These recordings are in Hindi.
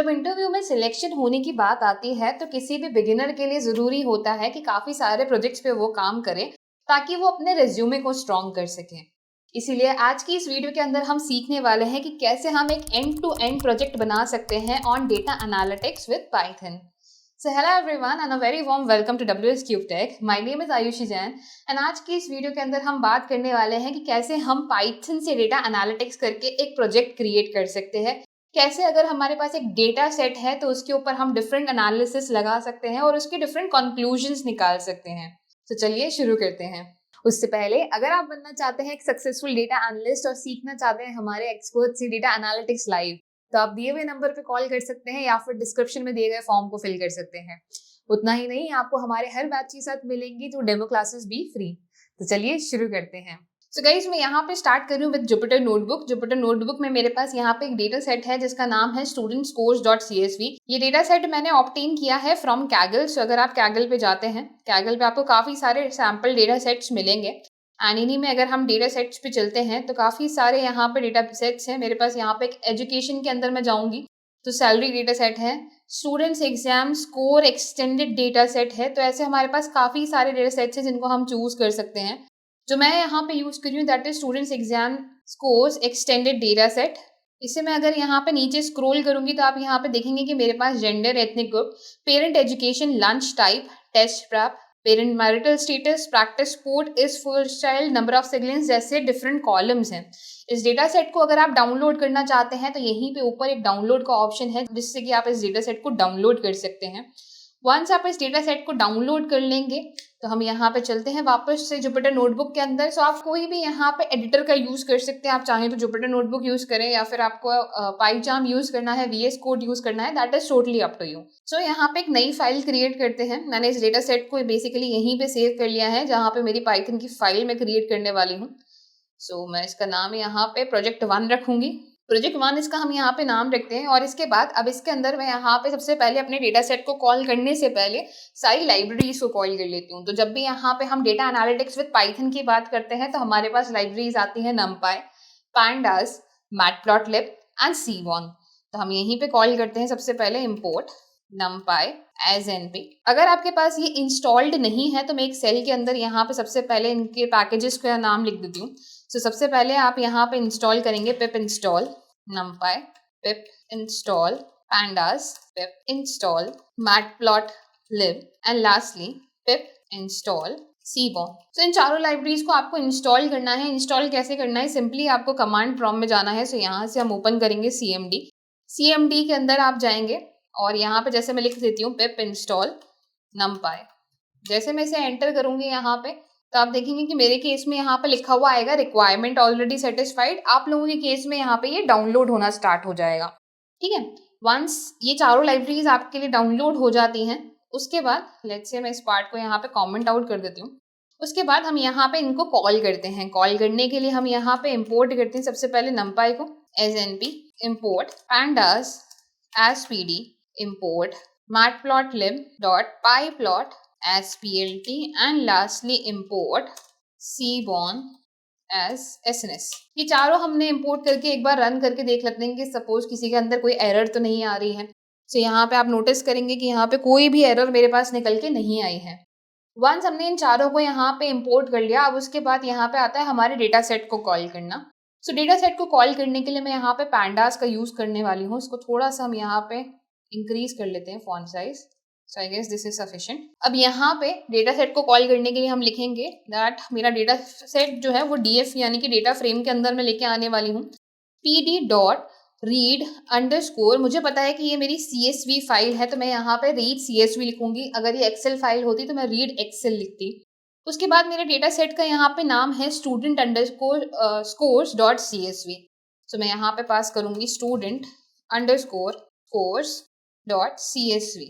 जब इंटरव्यू में सिलेक्शन होने की बात आती है तो किसी भी बिगिनर के लिए ज़रूरी होता है कि काफ़ी सारे प्रोजेक्ट्स पे वो काम करें ताकि वो अपने रिज्यूमे को स्ट्रॉन्ग कर सकें। इसीलिए आज की इस वीडियो के अंदर हम सीखने वाले हैं कि कैसे हम एक एंड टू एंड प्रोजेक्ट बना सकते हैं on data analytics with Python. So hello everyone and a very warm welcome to WS Cube Tech. My name is Ayushi Jain and आज की इस वीडियो के अंदर हम बात करने वाले हैं कि कैसे हम पाइथन से डेटा एनालिटिक्स करके एक प्रोजेक्ट क्रिएट कर सकते हैं। कैसे अगर हमारे पास एक डेटा सेट है तो उसके ऊपर हम डिफरेंट एनालिसिस लगा सकते हैं और उसके डिफरेंट कंक्लूजन्स निकाल सकते हैं। तो चलिए शुरू करते हैं। उससे पहले अगर आप बनना चाहते हैं एक सक्सेसफुल डेटा एनालिस्ट और सीखना चाहते हैं हमारे एक्सपर्ट से डेटा एनालिटिक्स लाइव, तो आप दिए हुए नंबर पे कॉल कर सकते हैं या फिर डिस्क्रिप्शन में दिए गए फॉर्म को फिल कर सकते हैं। उतना ही नहीं, आपको हमारे हर बैच के साथ मिलेंगी तो डेमो क्लासेस भी फ्री। तो चलिए शुरू करते हैं। सो गाइस, मैं यहाँ पे स्टार्ट कर रही हूँ with Jupyter notebook. Jupyter notebook में मेरे पास यहाँ पे एक डेटा सेट है जिसका नाम है studentscores.csv। ये डेटा सेट मैंने ऑब्टेन किया है फ्रॉम कैगल। सो अगर आप कैगल पे जाते हैं, कैगल पे आपको काफी सारे सैम्पल डेटा सेट्स मिलेंगे एंड इन्हीं में अगर हम डेटा सेट्स पे चलते हैं तो काफी सारे यहाँ पे डेटा सेट्स हैं। मेरे पास यहाँ पे एक एजुकेशन के अंदर मैं जाऊंगी तो सैलरी डेटा सेट है, students exam score extended data set है। तो ऐसे हमारे पास काफी सारे डेटा सेट्स हैं जिनको हम चूज कर सकते हैं। जो मैं यहाँ पे यूज कर रही हूँ that is students exam scores extended data set. इसे मैं अगर यहाँ पे नीचे स्क्रॉल करूंगी तो आप यहाँ पे देखेंगे कि मेरे पास gender, ethnic group, parent, education, lunch type, test prep, parent marital status, practice sport, is full child, number of siblings जैसे डिफरेंट कॉलम्स हैं। इस डेटा सेट को अगर आप डाउनलोड करना चाहते हैं तो यहीं पे ऊपर एक डाउनलोड का ऑप्शन है जिससे कि आप इस डेटा सेट को डाउनलोड कर सकते हैं। वंस आप इस डेटा सेट को डाउनलोड कर लेंगे तो हम यहाँ पे चलते हैं वापस से जुपिटर नोटबुक के अंदर। सो आप कोई भी यहाँ पे एडिटर का यूज कर सकते हैं। आप चाहें तो जुपिटर नोटबुक यूज करें या फिर आपको पाइचार्म यूज करना है, VS कोड यूज करना है, that is totally up to you. So यहाँ पे एक नई फाइल क्रिएट करते हैं। मैंने इस डेटा सेट को बेसिकली यहीं पे सेव कर लिया है जहाँ पे मेरी पाइथन की फाइल मैं क्रिएट करने वाली हूँ। सो मैं इसका नाम यहाँ पे प्रोजेक्ट 1 रखूंगी। प्रोजेक्ट 1 इसका हम यहाँ पे नाम रखते हैं। और इसके बाद अब इसके अंदर मैं यहाँ पे सबसे पहले अपने डेटा सेट को कॉल करने से पहले सारी लाइब्रेरीज को कॉल कर लेती हूँ। तो जब भी यहाँ पे हम डेटा एनालिटिक्स विद पाइथन की बात करते हैं तो हमारे पास लाइब्रेरीज आती है numpy, pandas, matplotlib and seaborn। तो हम यहीं पे कॉल करते हैं सबसे पहले import numpy as np। अगर आपके पास ये इंस्टॉल्ड नहीं है तो मैं एक सेल के अंदर यहाँ पे सबसे पहले इनके पैकेजेस का नाम लिख देती हूँ। तो सबसे पहले आप यहाँ पे इंस्टॉल करेंगे pip install numpy, pip install pandas, pip install matplotlib and lastly pip install seaborn। तो इन चारों लाइब्रेरीज को आपको इंस्टॉल करना है। इंस्टॉल कैसे करना है, सिंपली आपको कमांड प्रॉम्प्ट में जाना है। सो यहाँ से हम ओपन करेंगे cmd के अंदर आप जाएंगे और यहाँ पे जैसे मैं लिख देती हूँ pip install numpy। जैसे मैं इसे एंटर करूंगी यहाँ पे तो आप देखेंगे कि मेरे केस में यहाँ पे लिखा हुआ आएगा रिक्वायरमेंट ऑलरेडी सेटिस्फाइड। आप लोगों के केस में यहाँ पे ये डाउनलोड होना स्टार्ट हो जाएगा। ठीक है, वंस ये चारों लाइब्रेरीज आपके लिए डाउनलोड हो जाती हैं उसके बाद लेट्स से मैं इस पार्ट को यहाँ पे कमेंट आउट कर देती हूँ। उसके बाद हम यहाँ पे इनको कॉल करते हैं। कॉल करने के लिए हम यहाँ पे इम्पोर्ट करते हैं सबसे पहले numpy को as np, import pandas as pd, import matplotlib.pyplot as plt and lastly import seaborn as sns। ये चारों हमने इंपोर्ट करके एक बार रन करके देख लेते हैं कि सपोज किसी के अंदर कोई एरर तो नहीं आ रही है। तो यहाँ पे आप नोटिस करेंगे कि यहाँ पे कोई भी एरर मेरे पास निकल के नहीं आई है। वंस हमने इन चारों को यहाँ पे इंपोर्ट कर लिया, अब उसके बाद यहाँ पे आता है हमारे डेटा सेट को कॉल करना। सो डेटा सेट को कॉल करने के लिए मैं यहाँ पे pandas का यूज करने वाली हूँ। इसको थोड़ा सा हम यहाँ पे इंक्रीज कर लेते हैं font size. So I guess this is sufficient. अब यहाँ पे डेटा सेट को कॉल करने के लिए हम लिखेंगे दैट मेरा डेटा सेट जो है वो DF यानी कि डेटा फ्रेम के अंदर मैं लेके आने वाली हूँ। pd डॉट रीड अंडरस्कोर, मुझे पता है कि ये मेरी CSV फाइल है तो मैं यहाँ पे रीड CSV लिखूंगी। अगर ये एक्सेल फाइल होती तो मैं रीड एक्सेल लिखती। उसके बाद मेरे डेटा सेट का यहाँ पे नाम है student underscore scores dot CSV। तो मैं यहाँ पे पास करूंगी student underscore scores dot CSV।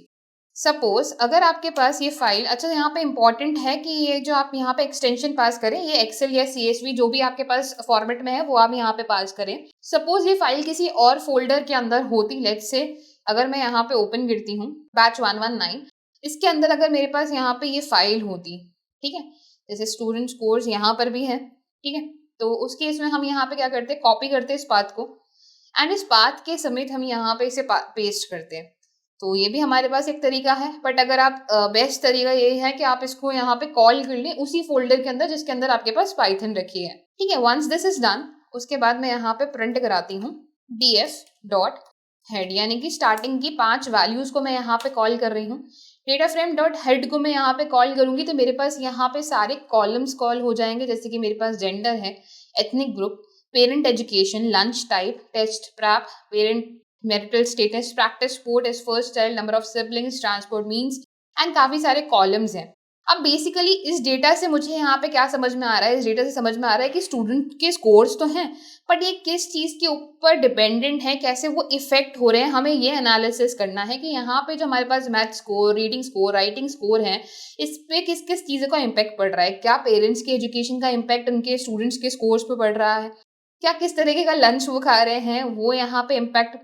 Suppose अगर आपके पास ये फाइल, अच्छा यहाँ पे इंपॉर्टेंट है कि ये जो आप यहाँ पे एक्सटेंशन पास करें ये एक्सेल या CSV जो भी आपके पास फॉर्मेट में है वो आप यहाँ पे पास करें। सपोज ये फाइल किसी और फोल्डर के अंदर होती, लेट्स से अगर मैं यहाँ पे ओपन करती हूँ बैच 119, इसके अंदर अगर मेरे पास यहाँ पे ये फाइल होती, ठीक है, जैसे स्टूडेंट कोर्स यहाँ पर भी है, ठीक है, तो उस केस में हम यहाँ पे क्या करते हैं, कॉपी करते हैं इस पाथ को एंड इस पाथ के समेत हम यहाँ पे इसे पेस्ट करते हैं। तो ये भी हमारे पास एक तरीका है, बट अगर आप बेस्ट तरीका ये है कि आप इसको यहाँ पे कॉल कर लें उसी फोल्डर के अंदर जिसके अंदर आपके पास पाइथन रखी है। ठीक है, वंस दिस इज डन, उसके बाद मैं यहाँ पे प्रिंट कराती हूँ df डॉट हेड, यानी कि स्टार्टिंग की 5 वैल्यूज को मैं यहाँ पे कॉल कर रही हूँ। डेटा फ्रेम डॉट हेड को मैं यहाँ पे कॉल करूंगी तो मेरे पास यहाँ पे सारे कॉलम्स कॉल हो जाएंगे, जैसे कि मेरे पास जेंडर है, ethnic group, parent education, lunch type, test prep, parent marital status, practice sport is first child, number of siblings, transport means and काफी सारे कॉलम्स हैं। अब बेसिकली इस डेटा से मुझे यहाँ पे क्या समझ में आ रहा है, इस डेटा से समझ में आ रहा है कि स्टूडेंट के स्कोर्स तो हैं, बट ये किस चीज के ऊपर डिपेंडेंट है, कैसे वो इफेक्ट हो रहे हैं, हमें ये एनालिसिस करना है कि यहाँ पे जो हमारे पास math score, reading score, writing score है, इस पे किस किस चीज़ों का इम्पैक्ट पड़ रहा है। क्या पेरेंट्स के एजुकेशन का इम्पैक्ट उनके स्टूडेंट्स के स्कोर्स पे पड़ रहा है, क्या किस तरीके का लंच वो खा रहे हैं वो यहाँ पे इम्पैक्ट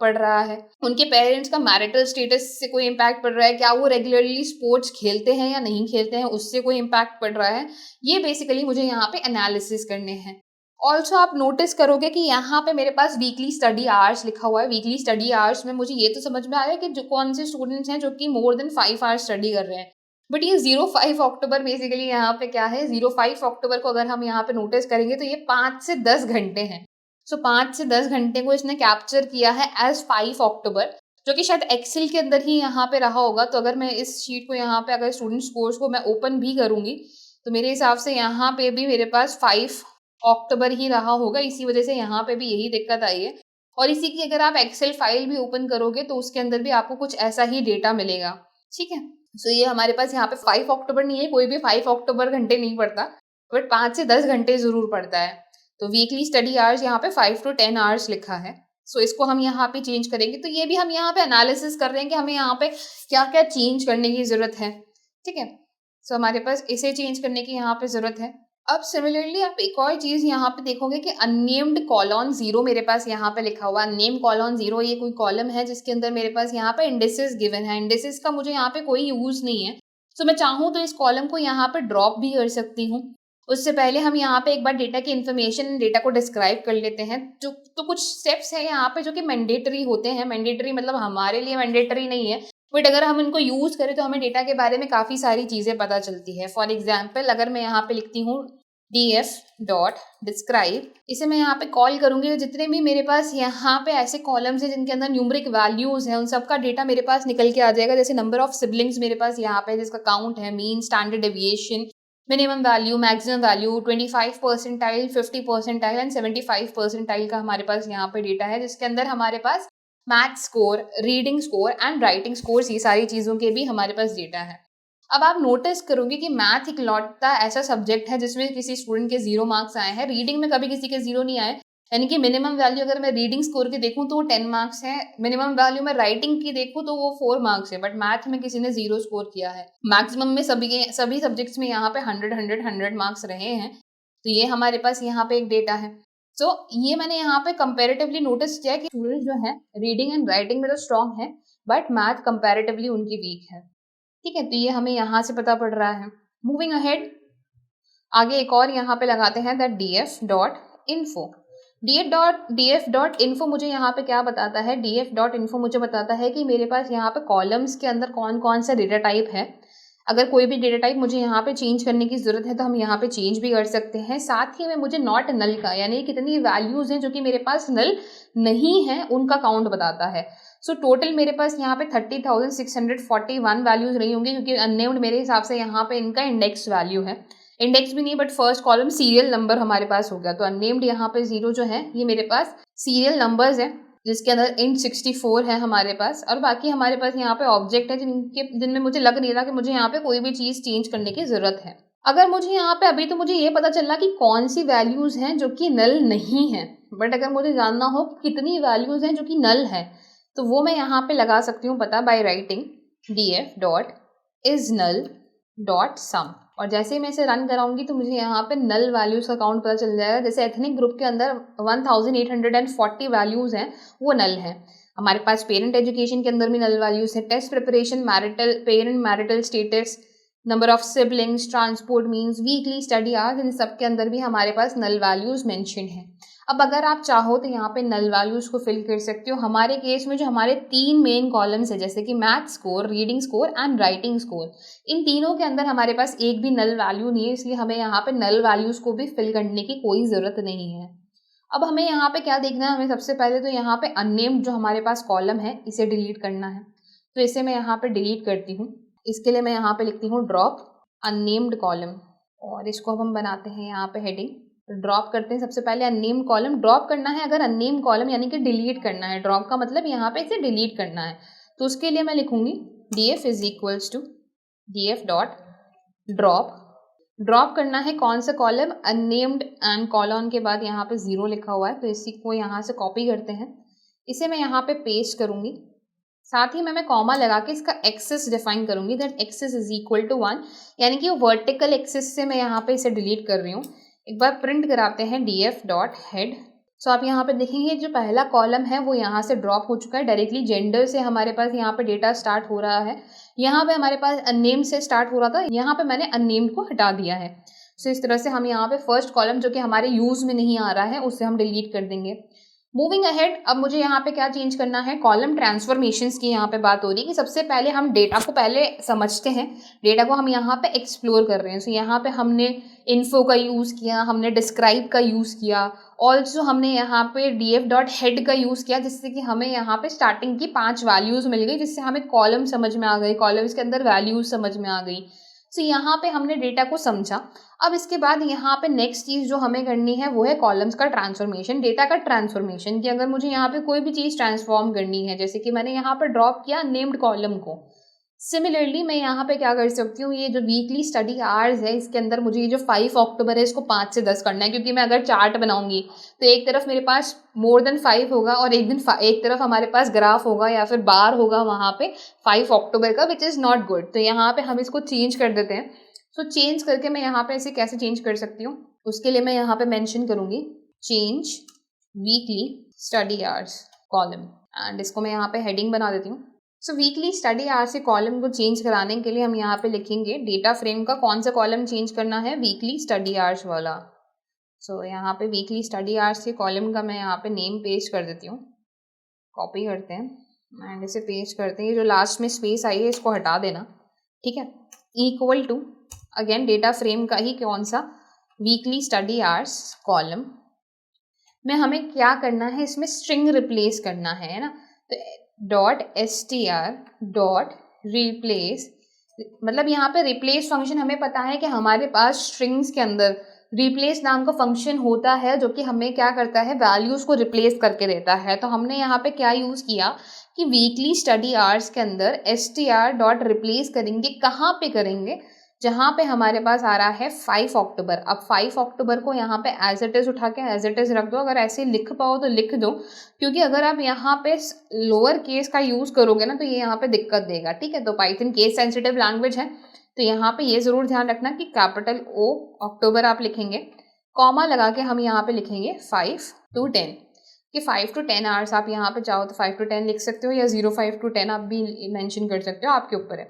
पड़ रहा है, उनके पेरेंट्स का मैरिटल स्टेटस से कोई इम्पैक्ट पड़ रहा है, क्या वो रेगुलरली स्पोर्ट्स खेलते हैं या नहीं खेलते हैं उससे कोई इम्पैक्ट पड़ रहा है। ये बेसिकली मुझे यहाँ पे एनालिसिस करने हैं। ऑल्सो आप नोटिस करोगे कि यहाँ पे मेरे पास वीकली स्टडी आवर्स लिखा हुआ है। वीकली स्टडी आवर्स में मुझे ये तो समझ में आया कि जो कौन से स्टूडेंट्स हैं जो कि मोर देन 5 आवर्स स्टडी कर रहे हैं, बट ये 05 अक्टूबर बेसिकली यहाँ पे क्या है, 05 अक्टूबर को अगर हम यहाँ पे नोटिस करेंगे तो ये 5 से 10 घंटे हैं। सो 5 से 10 घंटे को इसने कैप्चर किया है एज 5 अक्टूबर, जो कि शायद एक्सेल के अंदर ही यहाँ पे रहा होगा। तो अगर मैं इस शीट को यहाँ पे अगर स्टूडेंट स्कोर्स को मैं ओपन भी करूंगी तो मेरे हिसाब से यहाँ पे भी मेरे पास 5 अक्टूबर ही रहा होगा, इसी वजह से यहाँ पे भी यही दिक्कत आई है। और इसी की अगर आप एक्सेल फाइल भी ओपन करोगे तो उसके अंदर भी आपको कुछ ऐसा ही डेटा मिलेगा। ठीक है, सो ये हमारे पास यहाँ पे 5 अक्टूबर नहीं है, कोई भी 5 अक्टूबर घंटे नहीं पड़ता, बट 5 से 10 घंटे जरूर पड़ता है। तो वीकली स्टडी आवर्स यहाँ पे 5 to 10 आवर्स लिखा है। सो इसको हम यहाँ पे चेंज करेंगे, तो ये भी हम यहाँ पे एनालिसिस कर रहे हैं कि हमें यहाँ पे क्या क्या चेंज करने की जरूरत है। ठीक है, सो हमारे पास इसे चेंज करने की यहाँ पे जरूरत है। अब सिमिलरली आप एक और चीज यहाँ पे देखोगे कि अननेम्ड कॉलम 0 मेरे पास यहाँ पे लिखा हुआ है। अननेम्ड कॉलम 0 ये कोई कॉलम है जिसके अंदर मेरे पास यहाँ पे इंडिसेस गिवन है। इंडिसेस का मुझे यहाँ पे कोई यूज नहीं है, तो मैं चाहूँ तो इस कॉलम को यहाँ पे ड्रॉप भी कर सकती हूँ। उससे पहले हम यहाँ पे एक बार डेटा की इन्फॉर्मेशन, डेटा को डिस्क्राइब कर लेते हैं। जो तो कुछ स्टेप्स है यहाँ पे जो कि मैंडेटरी होते हैं। मैंडेटरी मतलब हमारे लिए मैंडेटरी नहीं है, बट अगर हम इनको यूज करें तो हमें डेटा के बारे में काफी सारी चीजें पता चलती है। फॉर एग्जाम्पल अगर मैं यहाँ पे लिखती हूँ df डॉट डिस्क्राइब, इसे मैं यहाँ पे कॉल करूंगी तो जितने भी मेरे पास यहाँ पे ऐसे कॉलम्स हैं जिनके अंदर न्यूमरिक वैल्यूज हैं उन सबका डेटा मेरे पास निकल के आ जाएगा। जैसे नंबर ऑफ सिबलिंग्स मेरे पास यहाँ पे जिसका काउंट है, mean, standard deviation, minimum value, maximum value, 25 percentile, 50 percentile and 75 percentile का हमारे पास यहाँ पे डेटा है, जिसके अंदर हमारे पास math score, reading score and writing score, ये सारी चीज़ों के भी हमारे पास डेटा है। अब आप नोटिस करोगे कि मैथ इकलौता ऐसा सब्जेक्ट है जिसमें किसी स्टूडेंट के 0 मार्क्स आए हैं। रीडिंग में कभी किसी के 0 नहीं आए, यानी कि मिनिमम वैल्यू अगर मैं रीडिंग स्कोर की देखूं तो वो 10 मार्क्स है। मिनिमम वैल्यू में राइटिंग की देखूं तो वो 4 मार्क्स है, बट मैथ में किसी ने 0 स्कोर किया है। मैक्सिमम में सभी सब्जेक्ट्स में यहाँ पे 100 मार्क्स रहे हैं। तो ये हमारे पास यहाँ पे एक डेटा है। तो ये मैंने यहाँ पे कंपेरेटिवली नोटिस किया कि स्टूडेंट जो है रीडिंग एंड राइटिंग में तो स्ट्रॉन्ग है, बट मैथ कंपेरेटिवली उनकी वीक है। ठीक है, तो ये हमें यहाँ से पता पड़ रहा है। मूविंग अहेड, आगे एक और यहाँ पे लगाते हैं that df dot info. df dot info मुझे यहाँ पे क्या बताता है, df डॉट इन्फो मुझे बताता है कि मेरे पास यहाँ पे कॉलम्स के अंदर कौन कौन सा डेटा टाइप है। अगर कोई भी डेटा टाइप मुझे यहाँ पे चेंज करने की जरूरत है तो हम यहाँ पे चेंज भी कर सकते हैं। साथ ही में मुझे नॉट नल का, यानी कितनी वैल्यूज हैं जो कि मेरे पास नल नहीं है, उनका काउंट बताता है। सो टोटल मेरे पास यहाँ पे 30,641 वैल्यूज रही होंगी, क्योंकि अननेम्ड मेरे हिसाब से यहाँ पे इनका इंडेक्स वैल्यू है। इंडेक्स भी नहीं, but first column serial number हमारे पास हो गया। तो अननेम्ड यहाँ पे 0 जो है ये मेरे पास सीरियल नंबर्स है, जिसके अंदर इंट 64 है हमारे पास, और बाकी हमारे पास यहाँ पे ऑब्जेक्ट है जिनमें मुझे लग नहीं रहा कि मुझे यहाँ पे कोई भी चीज़ चेंज करने की ज़रूरत है। अगर मुझे यहाँ पे अभी तो मुझे ये पता चल रहा कि कौन सी वैल्यूज़ हैं जो कि नल नहीं है, बट अगर मुझे जानना हो कितनी वैल्यूज़ हैं जो कि नल है तो वो मैं यहाँ पे लगा सकती हूँ पता by writing df dot is null dot sum, और जैसे ही मैं इसे रन कराऊंगी तो मुझे यहाँ पे नल वैल्यूज का काउंट पता चल जाएगा। जैसे एथनिक ग्रुप के अंदर 1840 वैल्यूज हैं, वो नल है। हमारे पास पेरेंट एजुकेशन के अंदर भी नल वैल्यूज है। Test preparation, marital status, number of siblings, transport means, weekly study hours, इन सब के अंदर भी हमारे पास नल वैल्यूज मेंशन है। अब अगर आप चाहो तो यहाँ पे नल वैल्यूज को फिल कर सकते हो। हमारे केस में जो हमारे 3 मेन कॉलम्स है, जैसे कि math score, reading score and writing score, इन तीनों के अंदर हमारे पास एक भी नल वैल्यू नहीं है, इसलिए हमें यहाँ पे नल वैल्यूज को भी फिल करने की कोई ज़रूरत नहीं है। अब हमें यहाँ पे क्या देखना है, हमें सबसे पहले तो यहाँ पे अननेम्ड जो हमारे पास कॉलम है इसे डिलीट करना है। तो इसे मैं यहाँ पे डिलीट करती हूँ। इसके लिए मैं यहाँ पे लिखती हूँ ड्रॉप अननेम्ड कॉलम, और इसको अब हम बनाते हैं यहाँ पे हेडिंग। ड्रॉप करते हैं सबसे पहले अननेम्ड कॉलम। ड्रॉप करना है अगर अननेम्ड कॉलम, यानी कि डिलीट करना है। ड्रॉप का मतलब यहाँ पे इसे डिलीट करना है। तो उसके लिए मैं लिखूंगी df is equals to df dot drop. Drop करना है कौन सा कॉलम, अननेम्ड, एंड कॉलन के बाद यहाँ पे 0 लिखा हुआ है, तो इसी को यहाँ से कॉपी करते हैं। इसे मैं यहाँ पे पेस्ट करूंगी। साथ ही मैं कॉमा लगा के इसका एक्सेस डिफाइन करूंगी, that axis is equal to 1, यानी कि वर्टिकल एक्सेस से मैं यहाँ पे इसे डिलीट कर रही हूँ। एक बार प्रिंट कराते हैं df डॉट हेड। सो आप यहाँ पे देखेंगे जो पहला कॉलम है वो यहाँ से ड्रॉप हो चुका है, डायरेक्टली जेंडर से हमारे पास यहाँ पे डेटा स्टार्ट हो रहा है। यहाँ पे हमारे पास अननेम्ड से स्टार्ट हो रहा था, यहाँ पे मैंने अननेम्ड को हटा दिया है। सो इस तरह से हम यहाँ पे फर्स्ट कॉलम जो कि हमारे यूज में नहीं आ रहा है उसे हम डिलीट कर देंगे। मूविंग अहेड, अब मुझे यहाँ पे क्या चेंज करना है, कॉलम ट्रांसफॉर्मेशंस की यहाँ पे बात हो रही है कि सबसे पहले हम डेटा को पहले समझते हैं, डेटा को हम यहाँ पे एक्सप्लोर कर रहे हैं। सो यहाँ पे हमने इन्फो का यूज़ किया, हमने डिस्क्राइब का यूज़ किया, ऑल्सो हमने यहाँ पे df डॉट हेड का यूज़ किया, जिससे कि हमें यहाँ पे स्टार्टिंग की 5 वैल्यूज़ मिल गई, जिससे हमें कॉलम समझ में आ गई, कॉलम्स के अंदर वैल्यूज़ समझ में आ गई। सो यहाँ पे हमने डेटा को समझा। अब इसके बाद यहाँ पे नेक्स्ट चीज़ जो हमें करनी है वो है कॉलम्स का ट्रांसफॉर्मेशन, डेटा का ट्रांसफॉर्मेशन, कि अगर मुझे यहाँ पे कोई भी चीज़ ट्रांसफॉर्म करनी है, जैसे कि मैंने यहाँ पे ड्रॉप किया नेम्ड कॉलम को। सिमिलरली मैं यहाँ पे क्या कर सकती हूँ, ये जो वीकली स्टडी आवर्स है इसके अंदर मुझे ये जो 5 अक्टूबर है इसको 5 से 10 करना है, क्योंकि मैं अगर चार्ट बनाऊंगी तो एक तरफ मेरे पास मोर देन 5 होगा और एक तरफ हमारे पास ग्राफ होगा या फिर बार होगा वहाँ पे 5 अक्टूबर का, विच इज़ नॉट गुड। तो यहाँ पे हम इसको चेंज कर देते हैं। सो चेंज करके मैं यहाँ पे इसे कैसे चेंज कर सकती हूँ, उसके लिए मैं यहाँ पे मेंशन करूँगी change weekly study hours column, and इसको मैं यहाँ पे हेडिंग बना देती हूँ। सो वीकली स्टडी आवर्स के कॉलम को चेंज कराने के लिए हम यहाँ पे लिखेंगे डेटा फ्रेम का कौन सा कॉलम चेंज करना है, वीकली स्टडी आवर्स वाला। सो यहाँ पे वीकली स्टडी आवर्स के कॉलम का मैं यहाँ पे नेम पेस्ट कर देती हूँ। कॉपी करते हैं एंड इसे पेस्ट करते हैं। ये जो लास्ट में स्पेस आई है इसको हटा देना, ठीक है। Equal to again data frame का ही कौन सा, वीकली स्टडी आवर्स कॉलम में हमें क्या करना है, इसमें स्ट्रिंग रिप्लेस करना है ना। तो .str डॉट रिप्लेस, मतलब यहाँ पे रिप्लेस फंक्शन हमें पता है कि हमारे पास स्ट्रिंग्स के अंदर रिप्लेस नाम का फंक्शन होता है जो कि हमें क्या करता है, वैल्यूज़ को रिप्लेस करके देता है। तो हमने यहाँ पे क्या यूज़ किया कि वीकली स्टडी आवर्स के अंदर str डॉट रिप्लेस करेंगे, कहाँ पे करेंगे, जहाँ पे हमारे पास आ रहा है 5 अक्टूबर। अब 5 अक्टूबर को यहाँ पे एज इट इज़ उठा के एज इट इज़ रख दो, अगर ऐसे लिख पाओ तो लिख दो, क्योंकि अगर आप यहाँ पे लोअर केस का यूज़ करोगे ना तो ये यहाँ पे दिक्कत देगा, ठीक है। तो पाइथन केस सेंसिटिव लैंग्वेज है, तो यहाँ पे ये ज़रूर ध्यान रखना कि कैपिटल O अक्टूबर आप लिखेंगे, कॉमा लगा के हम यहाँ पे लिखेंगे 5 to 10, कि 5 to 10 आवर्स। आप यहाँ पे चाहो तो 5 to 10 लिख सकते हो या 05 to 10 आप भी मेंशन कर सकते हो, आपके ऊपर है,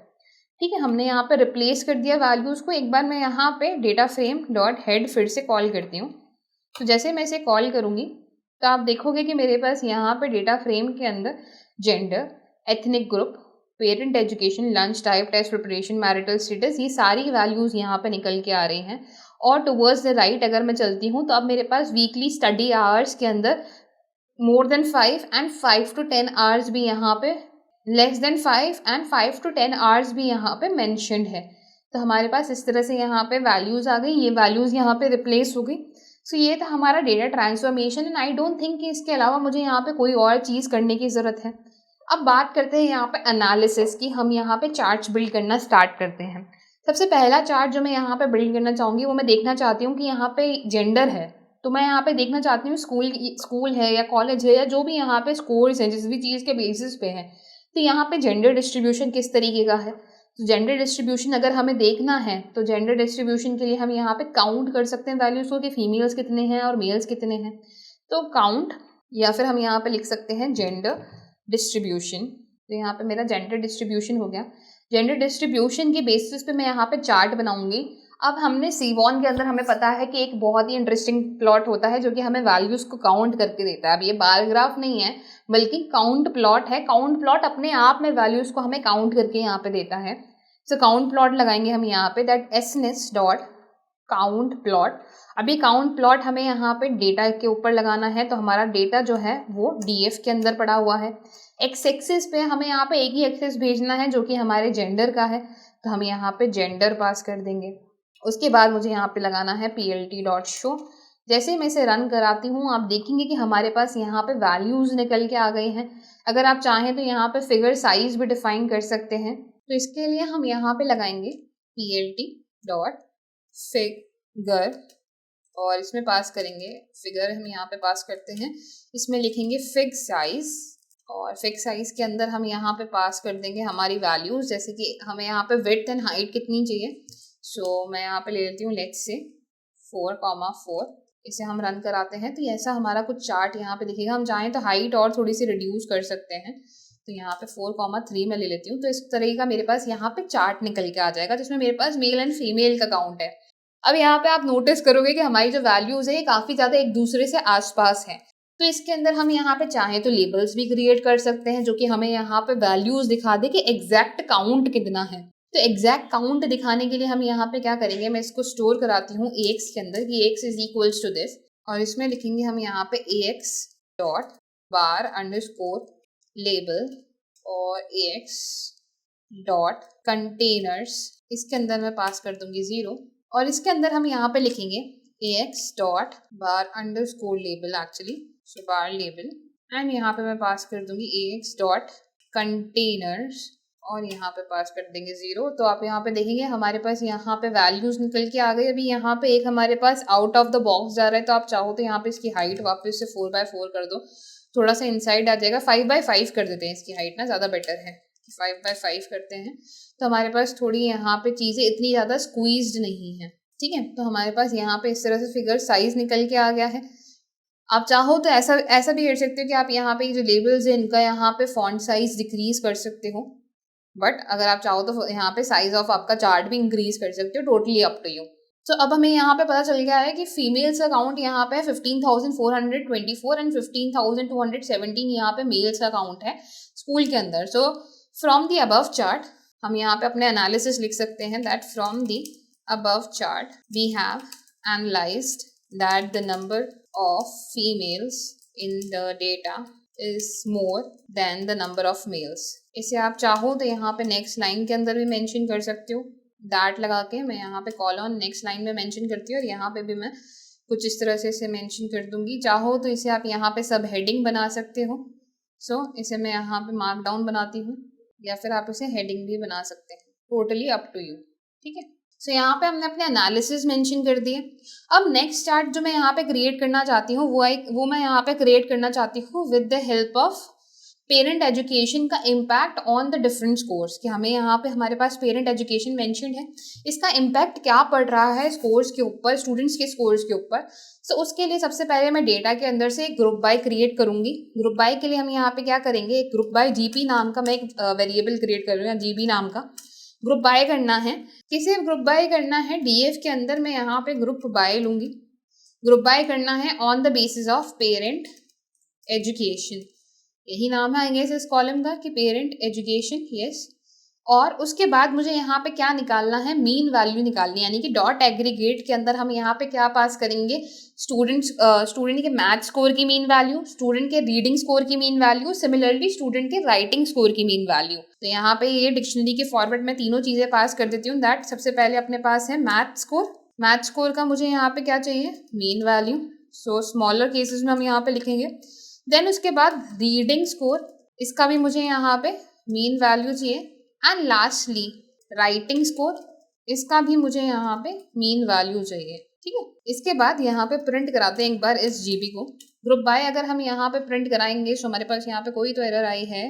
ठीक है। हमने यहाँ पे रिप्लेस कर दिया वैल्यूज़ को। एक बार मैं यहाँ पे डेटा फ्रेम डॉट हेड फिर से कॉल करती हूँ। तो जैसे मैं इसे कॉल करूँगी तो आप देखोगे कि मेरे पास यहाँ पे डेटा फ्रेम के अंदर gender, ethnic group, parent education, lunch type, test preparation, marital status, ये सारी वैल्यूज़ यहाँ पे निकल के आ रही हैं। और टुवर्ड्स द राइट अगर मैं चलती हूँ तो अब मेरे पास वीकली स्टडी आवर्स के अंदर more than 5 and 5 to 10 hours भी यहाँ पे, less than 5 and 5 to 10 hours भी यहाँ पे मेंशन्ड है। तो हमारे पास इस तरह से यहाँ पे वैल्यूज़ आ गई, ये वैल्यूज़ यहाँ पे रिप्लेस हो गई। सो ये था हमारा data transformation, and I don't think कि इसके अलावा मुझे यहाँ पे कोई और चीज़ करने की ज़रूरत है। अब बात करते हैं यहाँ पे एनालिसिस की। हम यहाँ पे चार्ट्स बिल्ड करना स्टार्ट करते हैं। सबसे पहला चार्ट जो मैं यहाँ पे बिल्ड करना चाहूँगी वो मैं देखना चाहती हूँ कि यहाँ पे जेंडर है, तो मैं यहाँ पे देखना चाहती हूँ स्कूल है या कॉलेज है या जो भी यहाँ पे स्कोर्स हैं जिस भी चीज़ के बेसिस पे है, तो यहाँ पे जेंडर डिस्ट्रीब्यूशन किस तरीके का है। तो जेंडर डिस्ट्रीब्यूशन अगर हमें देखना है तो जेंडर डिस्ट्रीब्यूशन के लिए हम यहाँ पे काउंट कर सकते हैं वैल्यूज़ को कि फीमेल्स कितने हैं और मेल्स कितने हैं। तो काउंट, या फिर हम यहाँ पे लिख सकते हैं जेंडर डिस्ट्रीब्यूशन। तो यहाँ पे मेरा जेंडर डिस्ट्रीब्यूशन हो गया। जेंडर डिस्ट्रीब्यूशन के बेसिस पे मैं यहाँ पे चार्ट बनाऊंगी। अब हमने सीबॉन के अंदर हमें पता है कि एक बहुत ही इंटरेस्टिंग प्लॉट होता है जो कि हमें वैल्यूज को काउंट करके देता है। अब ये बार ग्राफ नहीं है बल्कि काउंट प्लॉट है। काउंट प्लॉट अपने आप में वैल्यूज को हमें काउंट करके यहाँ पे देता है। सो काउंट प्लॉट लगाएंगे हम यहाँ पे, दैट एसनेस डॉट काउंट प्लॉट। अभी काउंट प्लॉट हमें यहाँ पे डेटा के ऊपर लगाना है, तो हमारा डेटा जो है वो डीएफ के अंदर पड़ा हुआ है। एक्स एक्सिस पे हमें यहाँ पे एक ही एक्सिस भेजना है जो कि हमारे जेंडर का है, तो हम यहाँ पे जेंडर पास कर देंगे। उसके बाद मुझे यहाँ पे लगाना है plt.show। जैसे ही मैं इसे रन कराती हूँ आप देखेंगे कि हमारे पास यहाँ पे वैल्यूज निकल के आ गए हैं। अगर आप चाहें तो यहाँ पे फिगर साइज भी डिफाइन कर सकते हैं, तो इसके लिए हम यहाँ पे लगाएंगे plt.figure और इसमें पास करेंगे फिगर, हम यहाँ पे पास करते हैं, इसमें लिखेंगे फिग साइज और फिग साइज के अंदर हम यहाँ पे पास कर देंगे हमारी वैल्यूज, जैसे कि हमें यहाँ पे विड्थ एंड हाइट कितनी चाहिए। सो मैं यहाँ पे ले लेती हूँ लेट्स से 4,4। इसे हम रन कराते हैं तो ऐसा हमारा कुछ चार्ट यहाँ पे दिखेगा। हम चाहें तो हाइट और थोड़ी सी रिड्यूस कर सकते हैं, तो यहाँ पे 4,3 मैं ले लेती हूँ। तो इस तरह का मेरे पास यहाँ पे चार्ट निकल के आ जाएगा जिसमें मेरे पास मेल एंड फीमेल का काउंट है। अब यहाँ पे आप नोटिस करोगे कि हमारी जो वैल्यूज है ये काफ़ी ज़्यादा एक दूसरे से आसपास है। तो इसके अंदर हम यहाँ पे चाहें तो लेबल्स भी क्रिएट कर सकते हैं जो कि हमें यहाँ पे वैल्यूज दिखा दे कि एग्जैक्ट काउंट कितना है। तो एग्जैक्ट काउंट दिखाने के लिए हम यहाँ पे क्या करेंगे, मैं इसको स्टोर कराती हूँ ax के अंदर कि x is equals to this, और इसमें लिखेंगे हम यहाँ पे ax dot bar underscore label और ax डॉट कंटेनर्स, इसके अंदर मैं पास कर दूंगी 0, और इसके अंदर हम यहाँ पे लिखेंगे ax dot bar underscore label actually, so bar label, and यहाँ पे मैं पास कर दूंगी ax डॉट कंटेनर्स और यहाँ पे पास कर देंगे 0। तो आप यहाँ पे देखेंगे हमारे पास यहाँ पे वैल्यूज निकल के आ गई। अभी यहाँ पे एक हमारे pass out of the box जा रहा है, तो आप चाहो तो यहाँ पे इसकी हाइट वापस से 4x4 कर दो, थोड़ा सा इनसाइड आ जाएगा। 5x5 कर देते हैं इसकी हाइट ना, ज़्यादा बेटर है। 5x5 करते हैं तो हमारे पास थोड़ी यहाँ पे चीज़ें इतनी ज़्यादा स्क्वीज्ड नहीं है, ठीक है। तो हमारे पास यहाँ पे इस तरह से फिगर साइज निकल के आ गया है। आप चाहो तो ऐसा भी कर सकते हो कि आप यहाँ पे जो लेबल्स है इनका यहाँ पे फॉन्ट साइज डिक्रीज कर सकते हो, बट अगर आप चाहो तो यहाँ पे साइज ऑफ आपका चार्ट भी इंक्रीज कर सकते हो, टोटली अप टू यू। तो अब हमें यहाँ पे पता चल गया है कि फीमेल्स का काउंट यहाँ पे 15,424 एंड 15,217 यहाँ पे मेल्स का काउंट है स्कूल के अंदर। So from the above chart हम यहाँ पे अपने एनालिसिस लिख सकते हैं, that from the above chart we have analysed that the number of females in the data is more than the number of males। इसे आप चाहो तो यहाँ पे नेक्स्ट लाइन के अंदर भी मेंशन कर सकते हो, दैट लगा के मैं यहाँ पे कॉलन नेक्स्ट लाइन में मेंशन करती हूँ, और यहाँ पे भी मैं कुछ इस तरह से इसे मेंशन कर दूंगी। चाहो तो इसे आप यहाँ पे सब हेडिंग बना सकते हो। सो इसे मैं यहाँ पे मार्क डाउन बनाती हूँ, या फिर आप इसे हेडिंग भी बना सकते हैं, टोटली अप टू यू, ठीक है। सो यहाँ पे हमने अपने एनालिसिस मेंशन कर दिए। अब नेक्स्ट चार्ट जो मैं यहाँ पे क्रिएट करना चाहती हूँ वो मैं यहाँ पे क्रिएट करना चाहती हूँ with the help of parent education का impact on the different scores, कि हमें यहाँ पे हमारे पास पेरेंट एजुकेशन मेंशन है, इसका इम्पैक्ट क्या पड़ रहा है स्कोर्स के ऊपर, स्टूडेंट्स के स्कोर्स के ऊपर। सो उसके लिए सबसे पहले मैं डेटा के अंदर से एक ग्रुप बाय क्रिएट करूंगी। ग्रुप बाय के लिए हम यहाँ पे क्या करेंगे, एक ग्रुप बाय जीपी नाम का मैं एक वेरिएबल क्रिएट कर रही हूँ, जीबी नाम का ग्रुप बाय करना है। किसे ग्रुप बाय करना है, डीएफ के अंदर मैं यहाँ पे ग्रुप बाय लूंगी। ग्रुप बाय करना है on the basis of parent education, यही नाम है आएंगे इस कॉलम का कि पेरेंट एजुकेशन, यस। और उसके बाद मुझे यहाँ पे क्या निकालना है, मीन वैल्यू निकालनी है, यानी कि डॉट एग्रीगेट के अंदर हम यहाँ पे क्या पास करेंगे, स्टूडेंट के मैथ स्कोर की मीन वैल्यू, स्टूडेंट के रीडिंग स्कोर की मीन वैल्यू, सिमिलरली स्टूडेंट के राइटिंग स्कोर की मीन वैल्यू। तो यहाँ पे ये डिक्शनरी के फॉर्मेट में तीनों चीज़ें पास कर देती हूँ। दैट सबसे पहले अपने पास है मैथ स्कोर, मैथ स्कोर का मुझे यहाँ पे क्या चाहिए, मीन वैल्यू। सो स्मॉलर केसेस में हम यहाँ पे लिखेंगे। देन उसके बाद रीडिंग स्कोर, इसका भी मुझे यहाँ पे मीन वैल्यू चाहिए। एंड लास्टली राइटिंग स्कोर, इसका भी मुझे यहाँ पे मीन वैल्यू चाहिए, ठीक है। इसके बाद यहाँ पे प्रिंट कराते हैं एक बार इस जीबी को। ग्रुप बाय अगर हम यहाँ पे प्रिंट कराएंगे तो हमारे पास यहाँ पे कोई तो एरर आई है,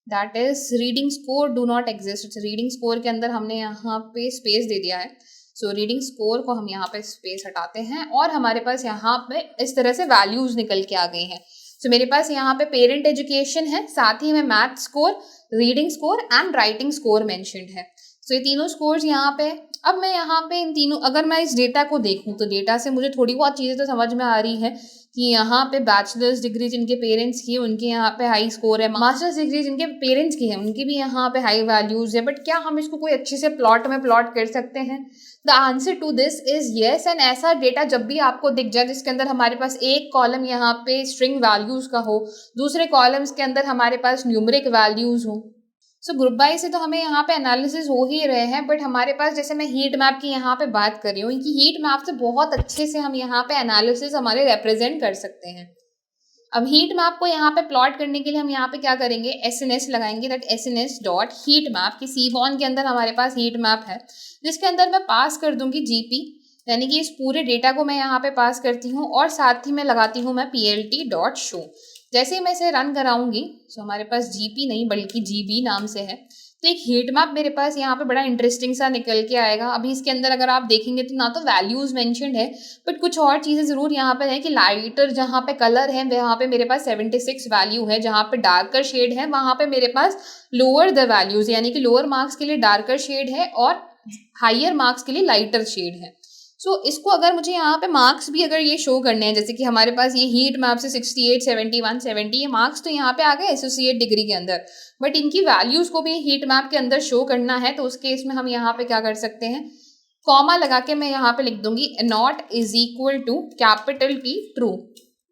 that is reading score do not exist. Reading score के अंदर हमने यहाँ पे स्पेस दे दिया है। सो रीडिंग स्कोर को हम यहाँ पे स्पेस हटाते हैं और हमारे पास यहाँ पे इस तरह से वैल्यूज निकल के आ गई हैं। सो मेरे पास यहाँ पे पेरेंट एजुकेशन है, साथ ही में math score, reading score and writing score mentioned है। सो ये तीनों स्कोर्स यहाँ पे। अब मैं यहाँ पे इन तीनों, अगर मैं इस डेटा को देखूँ तो डेटा से मुझे थोड़ी बहुत चीज़ें तो समझ में आ रही है कि यहाँ पे बैचलर्स डिग्री जिनके पेरेंट्स की है उनके यहाँ पे हाई स्कोर है, मास्टर्स डिग्री जिनके पेरेंट्स की है उनकी भी यहाँ पे हाई वैल्यूज है। बट क्या हम इसको कोई अच्छे से प्लॉट में प्लॉट कर सकते हैं? The answer to this is yes. And ऐसा डेटा जब भी आपको दिख जाए जिसके अंदर हमारे पास एक कॉलम यहाँ पे स्ट्रिंग वैल्यूज का हो, दूसरे कॉलम्स के अंदर हमारे पास न्यूमेरिक वैल्यूज हो। सो ग्रुप बाय से तो हमें यहाँ पे एनालिसिस हो ही रहे हैं, बट हमारे पास जैसे मैं हीट मैप की यहाँ पे बात कर रही हूँ, इनकी हीट मैप से बहुत अच्छे से हम यहाँ पे एनालिसिस हमारे रिप्रेजेंट कर सकते हैं। अब हीट मैप को यहाँ पे प्लॉट करने के लिए हम यहाँ पे क्या करेंगे, SNS लगाएंगे, that SNS dot heat map की सीबॉन के अंदर हमारे पास हीट मैप है जिसके अंदर मैं पास कर दूंगी GP, यानी कि इस पूरे डेटा को मैं यहाँ पे पास करती हूँ और साथ ही मैं लगाती हूँ मैं PLT डॉट शो। जैसे ही मैं इसे रन कराऊंगी तो हमारे पास GP नहीं बल्कि GB नाम से है, तो एक हीट मैप मेरे पास यहाँ पे बड़ा इंटरेस्टिंग सा निकल के आएगा। अभी इसके अंदर अगर आप देखेंगे तो ना तो वैल्यूज मेंशन्ड है, बट कुछ और चीज़ें ज़रूर यहाँ पे है कि लाइटर जहाँ पे कलर है वहाँ पे मेरे पास 76 वैल्यू है, जहाँ पे डार्कर शेड है वहाँ पे मेरे पास लोअर द वैल्यूज, यानी कि लोअर मार्क्स के लिए डार्कर शेड है और हाइयर मार्क्स के लिए लाइटर शेड है। सो इसको अगर मुझे यहाँ पे मार्क्स भी अगर ये शो करने हैं, जैसे कि हमारे पास ये हीट मैप से 68, 71, 70 ये मार्क्स तो यहाँ पे आ गए एसोसिएट डिग्री के अंदर, बट इनकी वैल्यूज़ को भी हीट मैप के अंदर शो करना है, तो उस केस में हम यहाँ पे क्या कर सकते हैं, कॉमा लगा के मैं यहाँ पे लिख दूंगी not is equal to capital T true.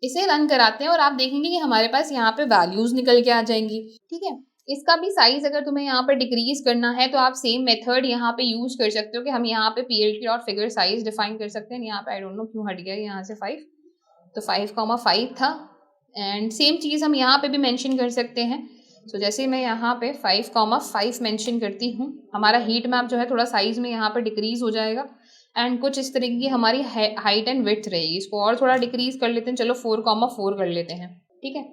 इसे रन कराते हैं और आप देखेंगे कि हमारे पास यहाँ पे वैल्यूज़ निकल के आ जाएंगी। ठीक है, इसका भी साइज अगर तुम्हें यहाँ पर डिक्रीज करना है तो आप सेम मेथड यहाँ पे यूज कर सकते हो कि हम यहाँ पे PLT और फिगर साइज डिफाइन कर सकते हैं। यहाँ पे आई डोंट नो क्यों हट गया यहाँ से 5, तो 5,5 था। एंड सेम चीज़ हम यहाँ पे भी मेंशन कर सकते हैं। सो जैसे मैं यहाँ पे 5,5 मेंशन करती हूँ, हमारा हीट मैप जो है थोड़ा साइज में यहाँ पर डिक्रीज हो जाएगा एंड कुछ इस तरीके की हमारी हाइट एंड विड्थ रहेगी। इसको और थोड़ा डिक्रीज कर लेते हैं, चलो 4,4 कर लेते हैं। ठीक है,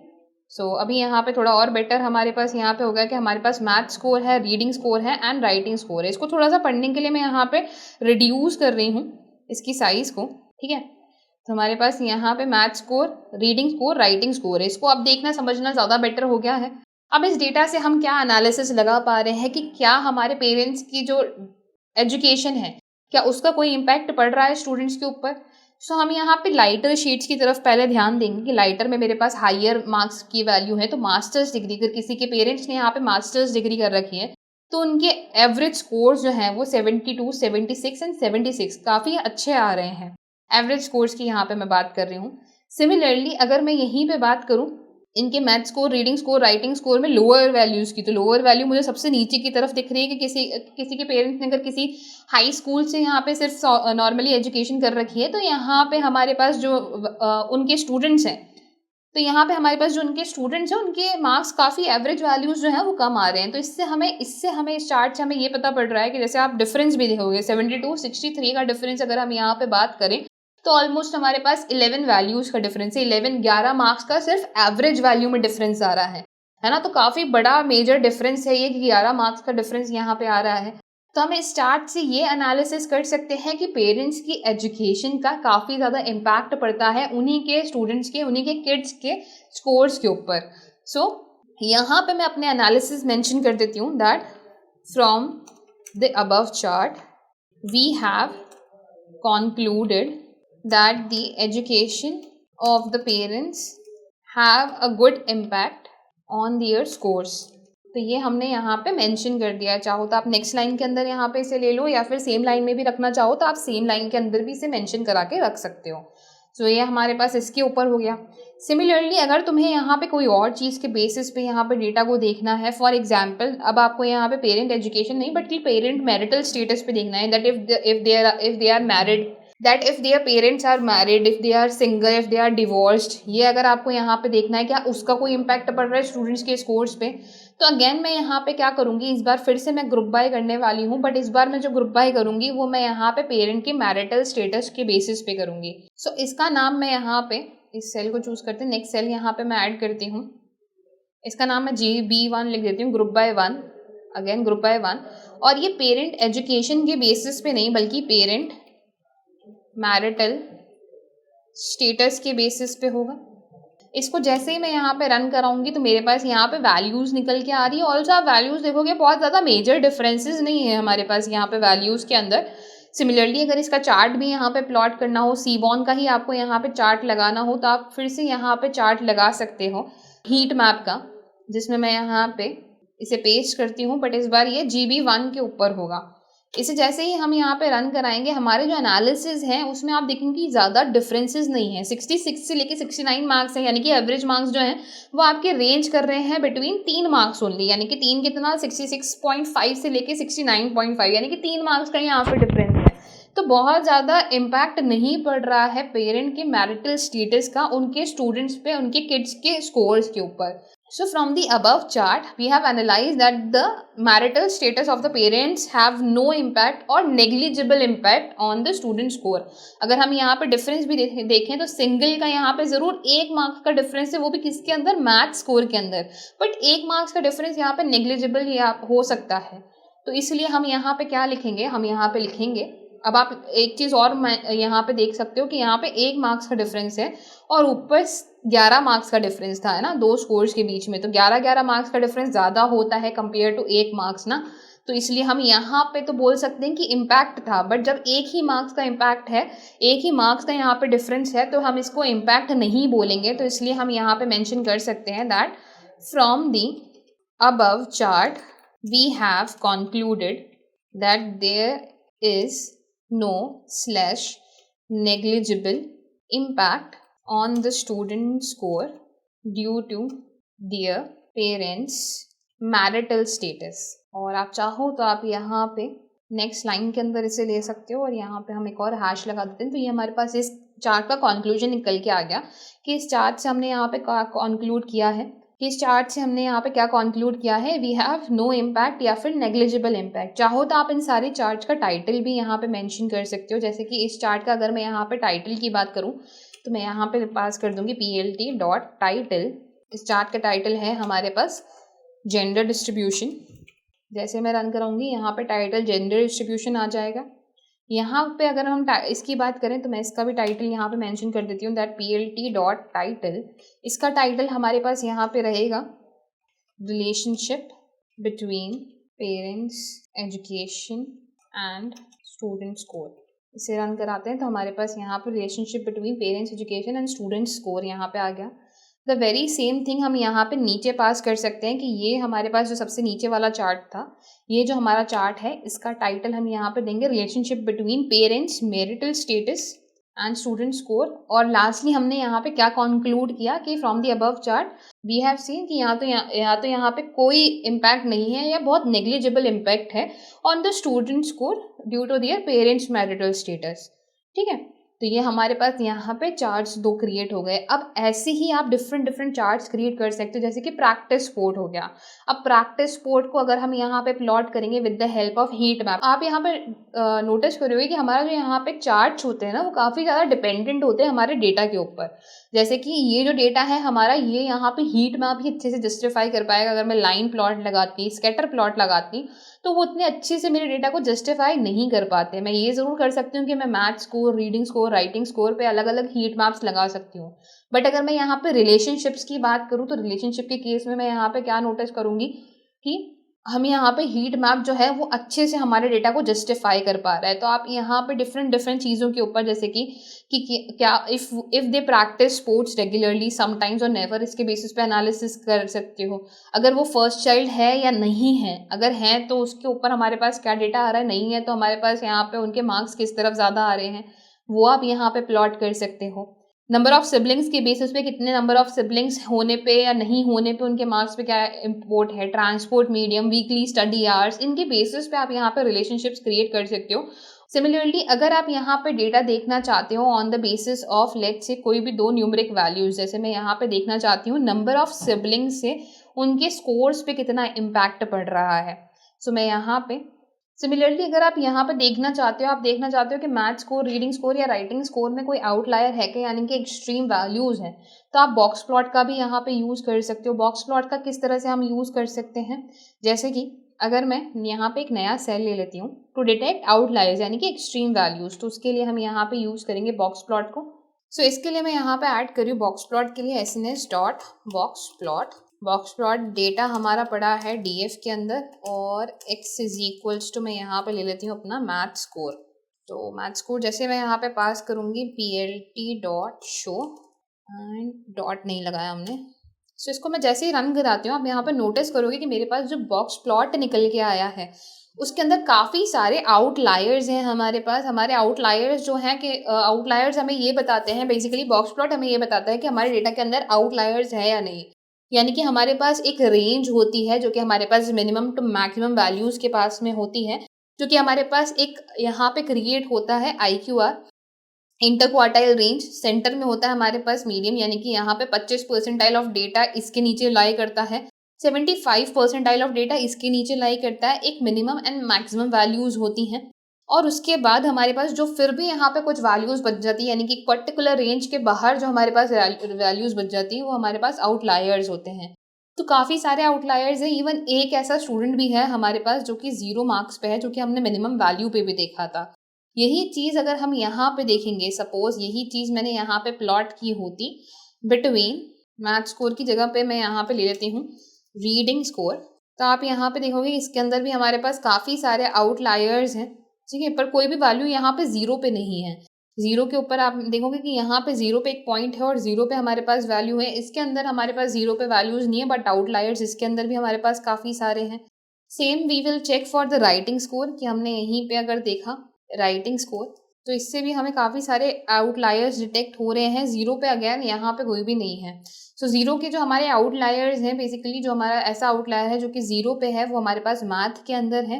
सो अभी यहाँ पे थोड़ा और बेटर हमारे पास यहाँ पे हो गया कि हमारे पास मैथ स्कोर है, रीडिंग स्कोर है एंड राइटिंग स्कोर है। इसको थोड़ा सा पढ़ने के लिए मैं यहाँ पे रिड्यूस कर रही हूँ इसकी साइज को। ठीक है, तो हमारे पास यहाँ पे math score, reading score, writing score है। इसको अब देखना समझना ज़्यादा बेटर हो गया है। अब इस डेटा से हम क्या एनालिसिस लगा पा रहे हैं कि क्या हमारे पेरेंट्स की जो एजुकेशन है क्या उसका कोई इम्पैक्ट पड़ रहा है स्टूडेंट्स के ऊपर। सो हम यहाँ पे लाइटर शेड्स की तरफ पहले ध्यान देंगे कि लाइटर में मेरे पास हायर मार्क्स की वैल्यू है, तो मास्टर्स डिग्री, अगर किसी के पेरेंट्स ने यहाँ पे मास्टर्स डिग्री कर रखी है तो उनके एवरेज स्कोर्स जो हैं वो 72, 76 एंड 76 काफ़ी अच्छे आ रहे हैं। एवरेज स्कोर्स की यहाँ पे मैं बात कर रही हूँ। सिमिलरली अगर मैं यहीं पे बात करूँ इनके math score, reading score, writing score में लोअर वैल्यूज़ की, तो लोअर वैल्यू मुझे सबसे नीचे की तरफ दिख रही है कि किसी के पेरेंट्स ने अगर किसी हाई स्कूल से यहाँ पे सिर्फ नॉर्मली एजुकेशन कर रखी है, तो यहाँ पे हमारे पास जो उनके स्टूडेंट्स हैं, तो यहाँ पे हमारे पास जो उनके स्टूडेंट्स हैं उनके मार्क्स काफ़ी एवरेज वैल्यूज़ जो है वो कम आ रहे हैं। तो इससे हमें इस चार्ट से हमें ये पता पड़ रहा है कि जैसे आप डिफरेंस भी देखोगे 72, 63 का डिफरेंस अगर हम यहाँ पे बात करें तो ऑलमोस्ट हमारे पास 11 वैल्यूज़ का डिफरेंस है। 11 मार्क्स का सिर्फ एवरेज वैल्यू में डिफरेंस आ रहा है ना, तो काफ़ी बड़ा मेजर डिफरेंस है ये कि 11 मार्क्स का डिफरेंस यहाँ पे आ रहा है। तो हम इस चार्ट से ये एनालिसिस कर सकते हैं कि पेरेंट्स की एजुकेशन का काफ़ी ज़्यादा इम्पैक्ट पड़ता है उन्हीं के स्टूडेंट्स के, उन्हीं के किड्स के स्कोर्स के ऊपर। सो यहाँ पे मैं अपने एनालिसिस मेंशन कर देती हूँ that from the above chart we have concluded that the education of the parents have a good impact on their scores। तो ये हमने यहाँ पे मेंशन कर दिया। चाहो तो आप नेक्स्ट लाइन के अंदर यहाँ पे इसे ले लो या फिर सेम लाइन में भी रखना चाहो तो आप सेम लाइन के अंदर भी इसे मेंशन करा के रख सकते हो। तो ये हमारे पास इसके ऊपर हो गया। सिमिलरली अगर तुम्हें यहाँ पे कोई और चीज़ के बेसिस पे यहाँ पे डेटा को देखना है, फॉर एग्जांपल अब आपको यहाँ पे पेरेंट एजुकेशन नहीं बल्कि पेरेंट मैरिटल स्टेटस पे देखना है, that if they are married, that if their parents are married, if they are single, if they are divorced, ये अगर आपको यहाँ पे देखना है क्या उसका कोई इम्पैक्ट पड़ रहा है स्टूडेंट्स के स्कोर्स पे, तो अगेन मैं यहाँ पे क्या करूँगी, इस बार फिर से मैं ग्रुप बाय करने वाली हूँ, बट इस बार मैं जो ग्रुप बाय करूँगी वो मैं यहाँ पे पेरेंट के मैरिटल स्टेटस के बेसिस पे करूँगी। सो इसका नाम मैं यहाँ पे इस सेल को चूज़ करते हैं, नेक्स्ट सेल यहाँ पे मैं ऐड करती हूँ, इसका नाम मैं GB1 लिख देती हूँ, group by 1, again group by 1, और ये पेरेंट एजुकेशन के बेसिस पे नहीं बल्कि पेरेंट मैरिटल स्टेटस के बेसिस पे होगा। इसको जैसे ही मैं यहाँ पे रन कराऊंगी तो मेरे पास यहाँ पे वैल्यूज़ निकल के आ रही है। ऑल्सो आप वैल्यूज़ देखोगे बहुत ज़्यादा मेजर डिफरेंसेस नहीं है हमारे पास यहाँ पे वैल्यूज़ के अंदर। सिमिलरली अगर इसका चार्ट भी यहाँ पे प्लॉट करना हो, सीबॉन का ही आपको यहाँ पे चार्ट लगाना हो तो आप फिर से यहाँ पे चार्ट लगा सकते हो हीट मैप का, जिसमें मैं यहाँ पे इसे पेस्ट करती हूँ, बट इस बार ये GB1 के ऊपर होगा। इसे जैसे ही हम यहाँ पे रन कराएंगे, हमारे जो एनालिसिस हैं उसमें आप देखेंगे कि ज़्यादा डिफरेंसेस नहीं है। 66 से लेके 69 मार्क्स हैं, यानी कि एवरेज मार्क्स जो हैं वो आपके रेंज कर रहे हैं बिटवीन 3 मार्क्स ओनली, यानी कि 3 कितना 66.5 से लेके 69.5, यानी कि 3 मार्क्स का यहाँ पे डिफरेंस है। तो बहुत ज़्यादा इम्पैक्ट नहीं पड़ रहा है पेरेंट के मैरिटल स्टेटस का उनके स्टूडेंट्स पे, उनके किड्स के स्कोर्स के ऊपर। So from the above chart, we have analyzed that the marital status of the parents have no impact or negligible impact on the student score. अगर हम यहाँ पे डिफरेंस भी देखें तो सिंगल का यहाँ पे ज़रूर 1 मार्क्स का डिफरेंस है, वो भी किसके अंदर, मैथ स्कोर के अंदर, बट 1 मार्क्स का डिफरेंस यहाँ पे नेग्लिजिबल ही हो सकता है। तो इसलिए हम यहाँ पे क्या लिखेंगे, हम यहाँ पे लिखेंगे, अब आप एक चीज़ और यहाँ पे देख सकते हो कि यहाँ पे 1 मार्क्स का डिफरेंस है और ऊपर 11 मार्क्स का डिफरेंस था, है ना, 2 स्कोर्स के बीच में। तो 11 मार्क्स का डिफरेंस ज़्यादा होता है कंपेयर टू 1 मार्क्स ना। तो इसलिए हम यहाँ पे तो बोल सकते हैं कि इम्पैक्ट था, बट जब 1 ही मार्क्स का इम्पैक्ट है, 1 ही मार्क्स का यहाँ पे डिफरेंस है, तो हम इसको इम्पैक्ट नहीं बोलेंगे। तो इसलिए हम यहाँ पे मेंशन कर सकते हैं that from the above chart we have concluded that there is no/negligible impact on the student score due to their parents marital status। और आप चाहो तो आप यहाँ पे नेक्स्ट लाइन के अंदर इसे ले सकते हो और यहाँ पे हम एक और हैश लगा देते हैं। तो ये हमारे पास इस चार्ट का कंक्लूजन निकल के आ गया कि इस चार्ट से हमने यहाँ पे कंक्लूड किया है कि इस चार्ट से हमने यहाँ पे क्या कंक्लूड किया है, वी हैव नो इम्पैक्ट या फिर नेग्लिजिबल इम्पैक्ट। चाहो तो आप इन सारे चार्ट्स का टाइटल भी यहाँ पे मेंशन कर सकते हो। जैसे कि इस चार्ट का अगर मैं यहाँ पे टाइटल की बात करूँ तो मैं यहाँ पे पास कर दूंगी PLT.title। इस चार्ट का टाइटल है हमारे पास जेंडर डिस्ट्रीब्यूशन। जैसे मैं रन कराऊंगी यहाँ पे टाइटल जेंडर डिस्ट्रीब्यूशन आ जाएगा। यहाँ पे अगर हम इसकी बात करें तो मैं इसका भी टाइटल यहाँ पे मेंशन कर देती हूँ दैट PLT.title। इसका टाइटल हमारे पास यहाँ पे रहेगा relationship between parents education and student score. इसे रन कराते हैं तो हमारे पास यहाँ पे relationship between parents education and student score यहाँ पे आ गया। द वेरी सेम थिंग हम यहाँ पे नीचे पास कर सकते हैं कि ये हमारे पास जो सबसे नीचे वाला चार्ट था, ये जो हमारा चार्ट है, इसका टाइटल हम यहाँ पे देंगे relationship between parents marital status and student score. और लास्टली हमने यहाँ पे क्या कंक्लूड किया कि from the above chart we have seen कि यहाँ पे कोई इम्पैक्ट नहीं है या बहुत नेग्लिजिबल इम्पैक्ट है on the student score due to their parents marital status. ठीक है, तो ये हमारे पास यहाँ पे चार्ट्स 2 क्रिएट हो गए। अब ऐसे ही आप डिफरेंट चार्ट्स क्रिएट कर सकते हो, जैसे कि प्रैक्टिस स्पोर्ट हो गया। अब प्रैक्टिस स्पोर्ट को अगर हम यहाँ पे प्लॉट करेंगे with the help of heat map, आप यहाँ पे नोटिस करोगे कि हमारा जो यहाँ पे चार्ट्स होते हैं ना, वो काफ़ी ज़्यादा डिपेंडेंट होते हैं हमारे डेटा के ऊपर। जैसे कि ये जो डेटा है हमारा, ये यहाँ पे हीट मैप ही अच्छे से जस्टिफाई कर पाएगा। अगर मैं लाइन प्लॉट लगाती, स्कैटर प्लॉट लगाती, तो वो उतने अच्छे से मेरे डेटा को जस्टिफाई नहीं कर पाते। मैं ये ज़रूर कर सकती हूँ कि मैं math score, reading score, writing score पे अलग अलग हीट मैप्स लगा सकती हूँ। बट अगर मैं यहाँ पे रिलेशनशिप्स की बात करूँ तो रिलेशनशिप के केस में मैं यहाँ पे क्या नोटिस करूँगी कि हम यहाँ पे हीट मैप जो है वो अच्छे से हमारे डेटा को जस्टिफाई कर पा रहा है। तो आप यहाँ पे डिफरेंट चीज़ों के ऊपर, जैसे कि क्या if they practice sports regularly, sometimes और नेवर, इसके बेसिस पे एनालिसिस कर सकते हो। अगर वो फर्स्ट चाइल्ड है या नहीं है, अगर है तो उसके ऊपर हमारे पास क्या डेटा आ रहा है, नहीं है तो हमारे पास यहाँ पे उनके मार्क्स किस तरफ ज़्यादा आ रहे हैं, वो आप यहाँ पे प्लॉट कर सकते हो। नंबर ऑफ सिबलिंग्स के बेसिस पे, कितने नंबर ऑफ सिबलिंग्स होने पे या नहीं होने पे उनके मार्क्स पे क्या इम्पोर्ट है, transport medium, weekly study hours, इनके बेसिस पे आप यहाँ पे रिलेशनशिप्स क्रिएट कर सकते हो। सिमिलरली अगर आप यहाँ पे डेटा देखना चाहते हो on the basis of let's say कोई भी 2 न्यूमेरिक वैल्यूज, जैसे मैं यहाँ पे देखना चाहती हूँ नंबर ऑफ सिबलिंग्स से उनके स्कोर्स पे कितना इम्पैक्ट पड़ रहा है। सो मैं यहाँ पे सिमिलरली अगर आप यहाँ पे देखना चाहते हो कि मैथ स्कोर, रीडिंग स्कोर या राइटिंग स्कोर में कोई आउटलायर है क्या, यानी कि एक्सट्रीम वैल्यूज हैं, तो आप बॉक्स प्लॉट का भी यहाँ पे यूज़ कर सकते हो। बॉक्स प्लॉट का किस तरह से हम यूज़ कर सकते हैं, जैसे कि अगर मैं यहाँ पे एक नया सेल ले लेती हूँ टू डिटेक्ट आउटलायर्स यानी कि एक्सट्रीम वैल्यूज, तो उसके लिए हम यहाँ पे यूज़ करेंगे बॉक्स प्लॉट को। सो इसके लिए मैं यहाँ पे ऐड करी हूँ बॉक्स प्लॉट के लिए SNS dot box plot. Box plot data हमारा पड़ा है डीएफ के अंदर और x इज इक्वल्स टू मैं यहाँ पे ले लेती हूँ अपना मैथ स्कोर। तो मैथ स्कोर जैसे मैं यहाँ पे पास करूँगी plt dot show and dot नहीं लगाया हमने। सो इसको मैं जैसे ही रन कराती हूँ आप यहाँ पे नोटिस करोगे कि मेरे पास जो बॉक्स प्लॉट निकल के आया है उसके अंदर काफ़ी सारे आउटलायर्स हैं हमारे पास। हमारे आउटलायर्स जो हैं कि आउटलायर्स हमें ये बताते हैं, बेसिकली बॉक्स प्लॉट हमें ये बताता है कि हमारे डेटा के अंदर आउटलायर्स है या नहीं। यानी कि हमारे पास एक रेंज होती है जो कि हमारे पास मिनिमम टू मैक्सिमम वैल्यूज़ के पास में होती है, जो कि हमारे पास एक यहाँ पे क्रिएट होता है IQR inter quartile range. Centre में होता है हमारे पास मीडियम, यानी कि यहाँ पे 25 परसेंटाइल ऑफ डेटा इसके नीचे लाई करता है, 75 परसेंटाइल ऑफ डेटा इसके नीचे लाई करता है। एक मिनिमम एंड मैक्सिमम वैल्यूज़ होती हैं और उसके बाद हमारे पास जो फिर भी यहाँ पे कुछ वैल्यूज़ बच जाती है, यानी कि पर्टिकुलर रेंज के बाहर जो हमारे पास वैल्यूज़ बच जाती है वो हमारे पास आउटलायर्स होते हैं। तो काफ़ी सारे आउटलायर्स हैं। इवन एक ऐसा स्टूडेंट भी है हमारे पास जो कि 0 मार्क्स पे है, जो कि हमने मिनिमम वैल्यू पे भी देखा था। यही चीज़ अगर हम यहाँ पे देखेंगे, सपोज यही चीज़ मैंने यहाँ पे प्लॉट की होती बिटवीन मैथ स्कोर की जगह पे मैं यहाँ पे ले लेती हूँ रीडिंग स्कोर, तो आप यहाँ पे देखोगे इसके अंदर भी हमारे पास काफ़ी सारे आउटलायर्स हैं, ठीक है, पर कोई भी वैल्यू यहाँ पे 0 पे नहीं है। 0 के ऊपर आप देखोगे कि यहाँ पे 0 पे एक पॉइंट है और 0 पे हमारे पास वैल्यू है। इसके अंदर हमारे पास 0 पे वैल्यूज़ नहीं है, बट आउटलायर्स इसके अंदर भी हमारे पास काफ़ी सारे हैं। Same we will check for the writing score कि हमने यहीं पे अगर देखा राइटिंग स्कोर तो इससे भी हमें काफ़ी सारे आउटलायर्स डिटेक्ट हो रहे हैं। 0 पे अगेन यहाँ पे कोई भी नहीं है। सो 0 के जो हमारे आउटलायर्स हैं, बेसिकली जो हमारा ऐसा आउटलायर है जो कि 0 पे है वो हमारे पास मैथ के अंदर है।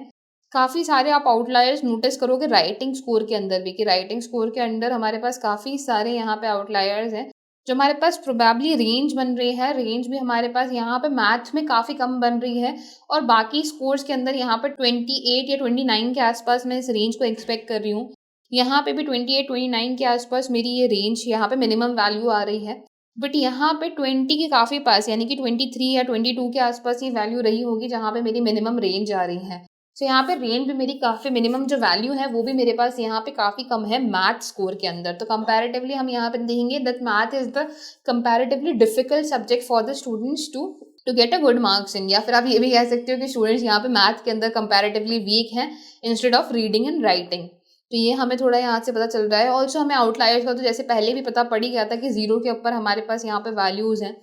काफ़ी सारे आप आउटलायर्स नोटिस करोगे राइटिंग स्कोर के अंदर भी, कि राइटिंग स्कोर के अंदर हमारे पास काफ़ी सारे यहाँ पे आउटलायर्स हैं जो हमारे पास प्रोबेबली रेंज बन रही है। रेंज भी हमारे पास यहाँ पे मैथ में काफ़ी कम बन रही है और बाकी स्कोर्स के अंदर यहाँ पे 28 या 29 के आसपास मैं इस रेंज को एक्सपेक्ट कर रही हूँ। यहाँ पे भी 28 29 के आसपास मेरी ये रेंज यहाँ पे मिनिमम वैल्यू आ रही है, बट यहाँ पे 20 के काफ़ी पास, यानी कि 23 या 22 के आसपास ये वैल्यू रही होगी जहाँ पे मेरी मिनिमम रेंज आ रही है। तो यहाँ पे रेंज भी मेरी काफ़ी, मिनिमम जो वैल्यू है वो भी मेरे पास यहाँ पे काफ़ी कम है मैथ स्कोर के अंदर। तो कंपैरेटिवली हम यहाँ पे देखेंगे that math is the comparatively difficult subject for the students to get a good marks in, या फिर आप ये भी कह सकते हो कि स्टूडेंट्स यहाँ पे मैथ के अंदर कंपैरेटिवली वीक हैं instead of reading and writing. तो ये हमें थोड़ा यहाँ से पता चल रहा है। ऑल्सो हमें आउटलायर्स का तो जैसे पहले भी पता पड़ ही गया था कि 0 के ऊपर हमारे पास यहाँ पे वैल्यूज़ हैं,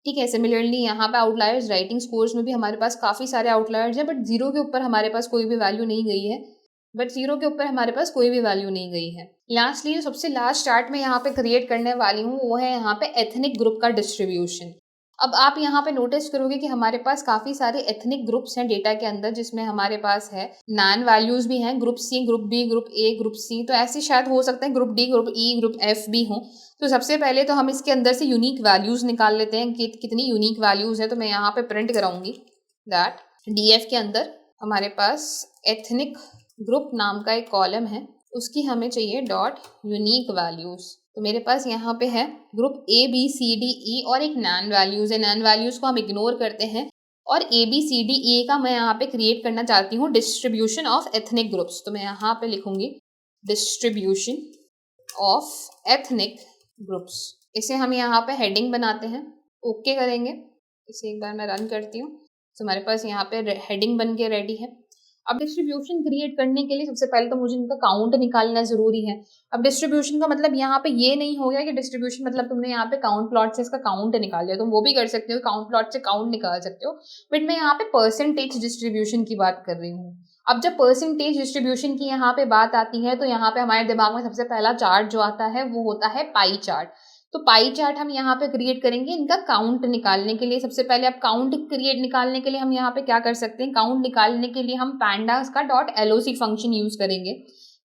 ठीक है। सिमिलरली यहाँ पे आउटलायर्स राइटिंग स्कोर्स में भी हमारे पास काफ़ी सारे आउटलायर्स हैं, बट 0 के ऊपर हमारे पास कोई भी वैल्यू नहीं गई है। लास्टली जो सबसे लास्ट चार्ट में यहाँ पे क्रिएट करने वाली हूँ वो है यहाँ पे एथनिक ग्रुप का डिस्ट्रीब्यूशन। अब आप यहाँ पे नोटिस करोगे कि हमारे पास काफ़ी सारे एथनिक ग्रुप्स हैं डेटा के अंदर, जिसमें हमारे पास है नॉन वैल्यूज़ भी हैं, group C, group B, group A, group C, तो ऐसे शायद हो सकते हैं group D, group E, group F भी हों। तो सबसे पहले तो हम इसके अंदर से यूनिक वैल्यूज़ निकाल लेते हैं कि कितनी यूनिक वैल्यूज़ है। तो मैं यहाँ पे प्रिंट कराऊंगी दैट डीएफ के अंदर हमारे पास एथनिक ग्रुप नाम का एक कॉलम है, उसकी हमें चाहिए डॉट यूनिक वैल्यूज़। तो मेरे पास यहाँ पे है group A B C D E और एक नॉन वैल्यूज़ है। नॉन वैल्यूज़ को हम इग्नोर करते हैं और ए बी सी डी ई का मैं यहाँ पे क्रिएट करना चाहती हूँ डिस्ट्रीब्यूशन ऑफ एथनिक ग्रुप्स। तो मैं यहाँ पे लिखूंगी डिस्ट्रीब्यूशन ऑफ एथनिक ग्रुप्स। इसे हम यहाँ पे हेडिंग बनाते हैं, ओके करेंगे। इसे एक बार मैं रन करती हूँ तो हमारे पास यहाँ पे हेडिंग बन के रेडी है। अब डिस्ट्रीब्यूशन क्रिएट करने के लिए सबसे पहले तो मुझे इनका काउंट निकालना जरूरी है। अब डिस्ट्रीब्यूशन का मतलब यहाँ पे ये नहीं हो गया कि डिस्ट्रीब्यूशन मतलब तुमने यहाँ पे काउंट प्लॉट से इसका काउंट निकाल लिया, तुम वो भी कर सकते हो, काउंट प्लॉट से काउंट निकाल सकते हो, बट मैं यहाँ पे परसेंटेज डिस्ट्रीब्यूशन की बात कर रही हूँ। अब जब परसेंटेज डिस्ट्रीब्यूशन की यहाँ पे बात आती है तो यहाँ पे हमारे दिमाग में सबसे पहला चार्ट जो आता है वो होता है पाई चार्ट। तो पाई चार्ट हम यहाँ पे क्रिएट करेंगे इनका काउंट निकालने के लिए। सबसे पहले अब काउंट निकालने के लिए हम यहाँ पे क्या कर सकते हैं, काउंट निकालने के लिए हम pandas का .loc फंक्शन यूज करेंगे।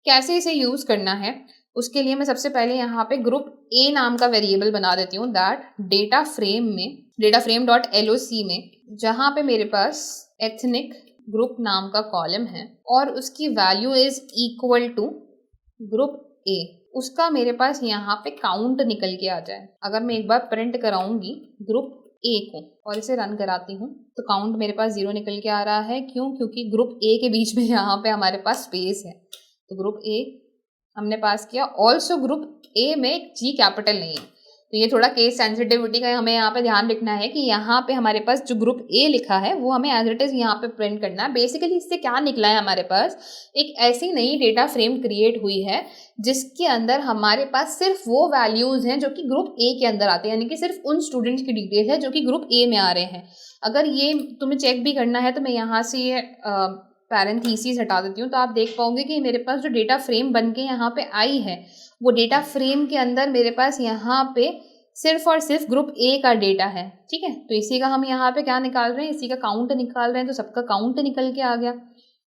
कैसे इसे यूज करना है उसके लिए मैं सबसे पहले यहाँ पे ग्रुप ए नाम का वेरिएबल बना देती हूँ दैट डेटा फ्रेम .loc में, जहाँ पे मेरे पास एथनिक ग्रुप नाम का कॉलम है और उसकी value is equal to group A, उसका मेरे पास यहाँ पे काउंट निकल के आ जाए। अगर मैं एक बार प्रिंट कराऊंगी ग्रुप ए को और इसे रन कराती हूँ तो काउंट मेरे पास 0 निकल के आ रहा है। क्यों? क्योंकि ग्रुप ए के बीच में यहाँ पे हमारे पास स्पेस है। तो ग्रुप ए हमने पास किया। ऑल्सो ग्रुप ए में जी कैपिटल नहीं है, तो ये थोड़ा केस सेंसिटिविटी का हमें यहाँ पे ध्यान रखना है कि यहाँ पे हमारे पास जो ग्रुप ए लिखा है वो हमें एज इट इज यहाँ पे प्रिंट करना है। बेसिकली इससे क्या निकला है, हमारे पास एक ऐसी नई डेटा फ्रेम क्रिएट हुई है जिसके अंदर हमारे पास सिर्फ वो वैल्यूज हैं जो कि ग्रुप ए के अंदर आते हैं, यानी कि सिर्फ उन स्टूडेंट्स की डिटेल है जो कि ग्रुप ए में आ रहे हैं। अगर ये तुम्हें चेक भी करना है तो मैं यहाँ से ये पैरेंथीसिस हटा देती हूँ, तो आप देख पाओगे कि मेरे पास जो डेटा फ्रेम बन के यहाँ पे आई है वो डेटा फ्रेम के अंदर मेरे पास यहाँ पे सिर्फ और सिर्फ ग्रुप ए का डेटा है। ठीक है, तो इसी का हम यहाँ पे क्या निकाल रहे हैं, इसी का काउंट निकाल रहे हैं, तो सबका काउंट निकल के आ गया।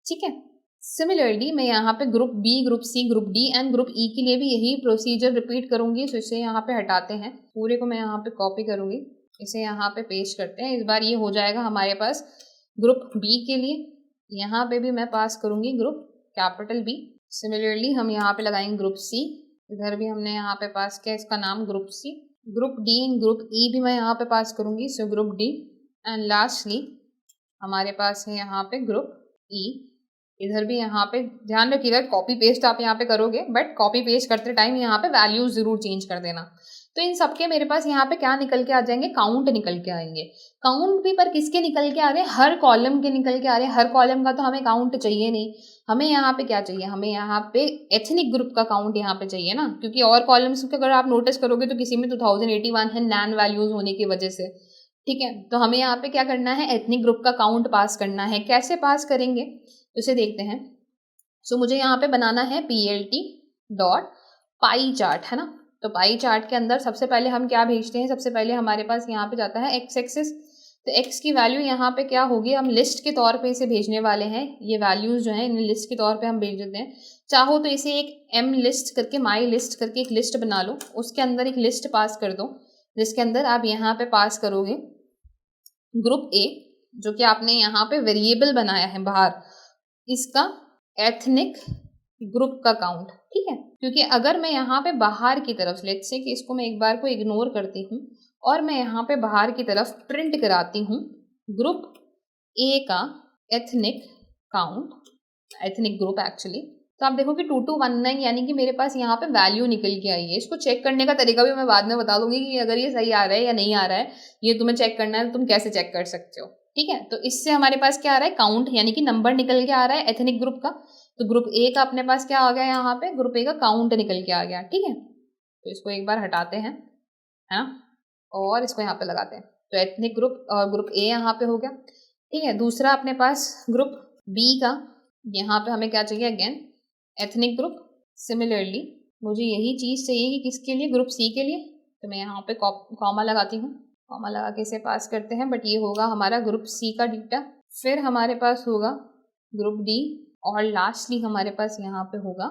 ठीक है, सिमिलरली मैं यहाँ पे group B, group C, group D and group E के लिए भी यही प्रोसीजर रिपीट करूंगी। तो इसे यहाँ पे हटाते हैं, पूरे को मैं यहाँ पे कॉपी करूंगी, इसे यहाँ पे पेस्ट करते हैं। इस बार ये हो जाएगा हमारे पास ग्रुप बी के लिए, यहाँ पे भी मैं पास करूंगी ग्रुप कैपिटल बी। सिमिलरली हम यहाँ पे लगाएंगे ग्रुप सी, इधर भी हमने यहाँ पे पास किया इसका नाम group C. Group D and group E भी मैं यहाँ पे पास करूंगी, so group D. And lastly हमारे पास है यहाँ पे ग्रुप ई। इधर भी यहाँ पे ध्यान रखिएगा, कॉपी पेस्ट आप यहाँ पे करोगे बट कॉपी पेस्ट करते टाइम यहाँ पे वैल्यूज जरूर चेंज कर देना। तो इन सबके मेरे पास यहाँ पे क्या निकल के आ जाएंगे, काउंट निकल के आएंगे। काउंट भी पर किसके निकल के आ रहे हैं, हर कॉलम के निकल के आ रहे हैं। हर कॉलम का तो हमें काउंट चाहिए नहीं, हमें यहाँ पे क्या चाहिए, हमें यहाँ पे एथनिक ग्रुप का काउंट यहाँ पे चाहिए ना, क्योंकि और कॉलम्स के अगर आप नोटिस करोगे तो किसी में 2081 है नैन वैल्यूज होने की वजह से। ठीक है, तो हमें यहाँ पे क्या करना है, एथनिक ग्रुप का काउंट पास करना है। कैसे पास करेंगे तो इसे देखते हैं। सो मुझे यहाँ पे बनाना है PLT डॉट पाई चार्ट, है ना। तो पाई चार्ट के अंदर सबसे पहले हम क्या भेजते हैं, सबसे पहले हमारे पास यहाँ पे जाता है एक्स एक्सिस। तो एक्स की वैल्यू यहाँ पे क्या होगी, हम लिस्ट के तौर पे इसे भेजने वाले हैं। ये वैल्यूज जो हैं इन्हें लिस्ट के तौर पे हम भेज देते हैं। चाहो तो इसे एक एम लिस्ट करके, माई लिस्ट करके एक लिस्ट बना लो, उसके अंदर एक लिस्ट पास कर दो, जिसके अंदर आप यहाँ पे पास करोगे ग्रुप ए, जो कि आपने यहाँ पे वेरिएबल बनाया है बाहर, इसका एथनिक ग्रुप का काउंट। ठीक है, क्योंकि अगर मैं यहाँ पे बाहर की तरफ, लेट्स से कि इसको मैं एक बार को इग्नोर करती हूँ और मैं यहाँ पे बाहर की तरफ प्रिंट कराती हूँ ग्रुप ए का ethnic count, ethnic group actually, तो आप देखो कि 2219 यानी कि मेरे पास यहाँ पे वैल्यू निकल के आई है। इसको चेक करने का तरीका भी मैं बाद में बता दूंगी कि अगर ये सही आ रहा है या नहीं आ रहा है, ये तुम्हें चेक करना है तो तुम कैसे चेक कर सकते हो। ठीक है, तो इससे हमारे पास क्या आ रहा है, काउंट यानी कि नंबर निकल के आ रहा है एथनिक ग्रुप का। तो ग्रुप ए का अपने पास क्या आ गया, यहाँ पे ग्रुप ए का काउंट निकल के आ गया। ठीक है, तो इसको एक बार हटाते हैं, है ना, और इसको यहाँ पे लगाते हैं। तो एथनिक ग्रुप और ग्रुप ए यहाँ पे हो गया। ठीक है, दूसरा अपने पास ग्रुप बी का, यहाँ पे हमें क्या चाहिए, अगेन एथनिक ग्रुप। सिमिलरली मुझे यही चीज़ चाहिए कि किसके लिए, ग्रुप सी के लिए। तो मैं यहाँ पे कॉमा लगाती हूँ, कॉमा लगा के इसे पास करते हैं, बट ये होगा हमारा ग्रुप सी का डेटा। फिर हमारे पास होगा ग्रुप डी और लास्टली हमारे पास यहाँ पे होगा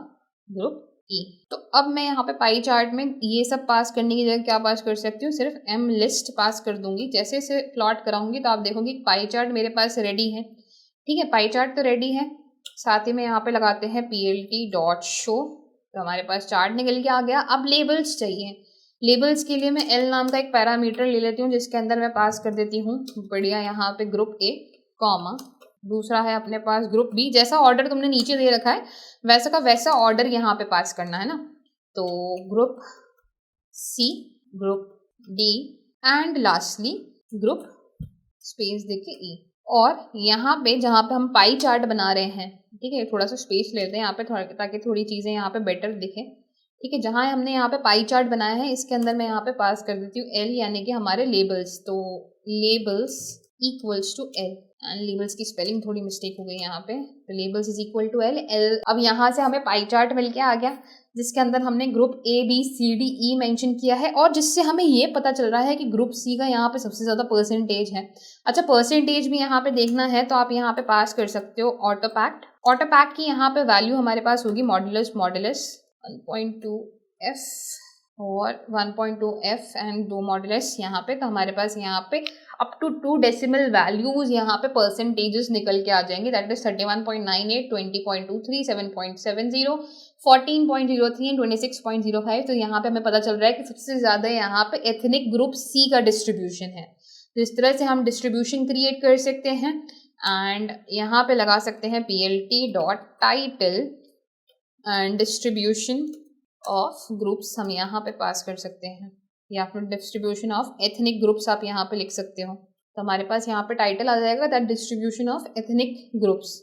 ग्रुप ई। तो अब मैं यहाँ पे पाई चार्ट में ये सब पास करने की जगह क्या पास कर सकती हूँ, सिर्फ एम लिस्ट पास कर दूंगी। जैसे इसे प्लॉट कराऊंगी तो आप देखोगे पाई चार्ट मेरे पास रेडी है। ठीक है, पाई चार्ट तो रेडी है, साथ ही में यहाँ पे लगाते हैं PLT डॉट शो, तो हमारे पास चार्ट निकल के आ गया। अब लेबल्स चाहिए, लेबल्स के लिए मैं L नाम का एक पैरामीटर ले लेती हूँ, जिसके अंदर मैं पास कर देती हूँ बढ़िया यहाँ पे ग्रुप ए कॉमा, दूसरा है अपने पास ग्रुप बी। जैसा ऑर्डर तुमने नीचे दे रखा है वैसा का वैसा ऑर्डर यहाँ पे पास करना है ना। तो group C, group D and lastly group space देके ई। और यहाँ पे जहाँ पे हम पाई चार्ट बना रहे हैं, ठीक है, थोड़ा सा स्पेस लेते हैं यहाँ पे थोड़ा, ताकि थोड़ी चीज़ें यहाँ पे बेटर दिखें। ठीक है, जहाँ हमने यहाँ पे पाई चार्ट बनाया है इसके अंदर मैं यहाँ पे पास कर देती हूँ L यानी कि हमारे लेबल्स। तो labels equals to L, and labels की स्पेलिंग थोड़ी मिस्टेक हो गई यहाँ पे, तो labels is equal to L। अब यहाँ से हमें पाई चार्ट मिल के आ गया, जिसके अंदर हमने group A B C D E mention किया है, और जिससे हमें ये पता चल रहा है कि ग्रुप C का यहाँ पे सबसे ज़्यादा परसेंटेज है। अच्छा, परसेंटेज भी यहाँ पे देखना है तो आप यहाँ पे पास कर सकते हो ऑटोपैक्ट। ऑटोपैक्ट की यहाँ पे वैल्यू हमारे पास होगी मॉड्यूलस 1.2f और 1.2f एंड 2 मॉड्यूलस यहाँ पे। तो हमारे पास यहाँ पे अप टू 2 डेसिमल वैल्यूज यहाँ पे परसेंटेजेस निकल के आ जाएंगे, दैट इज 31.98, 20.23, 7.70, 14.03 एंड 26.05। तो यहाँ पे हमें पता चल रहा है कि सबसे ज़्यादा यहाँ पे एथनिक ग्रुप सी का डिस्ट्रीब्यूशन है। तो इस तरह से हम डिस्ट्रीब्यूशन क्रिएट कर सकते हैं, एंड यहाँ पे लगा सकते हैं PLT dot title and distribution of groups हम यहाँ पे पास कर सकते हैं, या फिर डिस्ट्रीब्यूशन ऑफ एथनिक ग्रुप्स आप यहाँ पे लिख सकते हो। तो हमारे पास यहाँ पे टाइटल आ जाएगा that distribution of ethnic groups.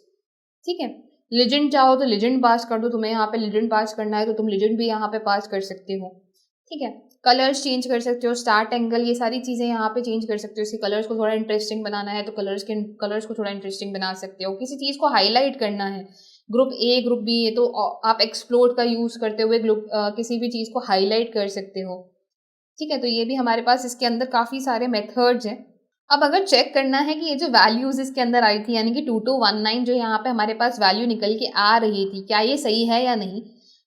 ठीक है, लीजेंड चाहो तो लीजेंड पास कर दो, तुम्हें यहाँ पे लीजेंड पास करना है तो तुम लीजेंड भी यहाँ पे पास कर सकते हो। ठीक है, कलर्स चेंज कर सकते हो, स्टार्ट एंगल, ये सारी चीज़ें यहाँ पे चेंज कर सकते हो। इसके कलर्स को थोड़ा इंटरेस्टिंग बनाना है तो कलर्स को थोड़ा इंटरेस्टिंग बना सकते हो। किसी चीज़ को हाईलाइट करना है, ग्रुप ए ग्रुप बी है, तो आप एक्सप्लोर का यूज़ करते हुए किसी भी चीज़ को हाईलाइट कर सकते हो। ठीक है, तो ये भी हमारे पास इसके अंदर काफ़ी सारे मेथड्स हैं। अब अगर चेक करना है कि ये जो वैल्यूज़ इसके अंदर आई थी, यानी कि 2219 जो यहाँ पे हमारे पास वैल्यू निकल के आ रही थी, क्या ये सही है या नहीं,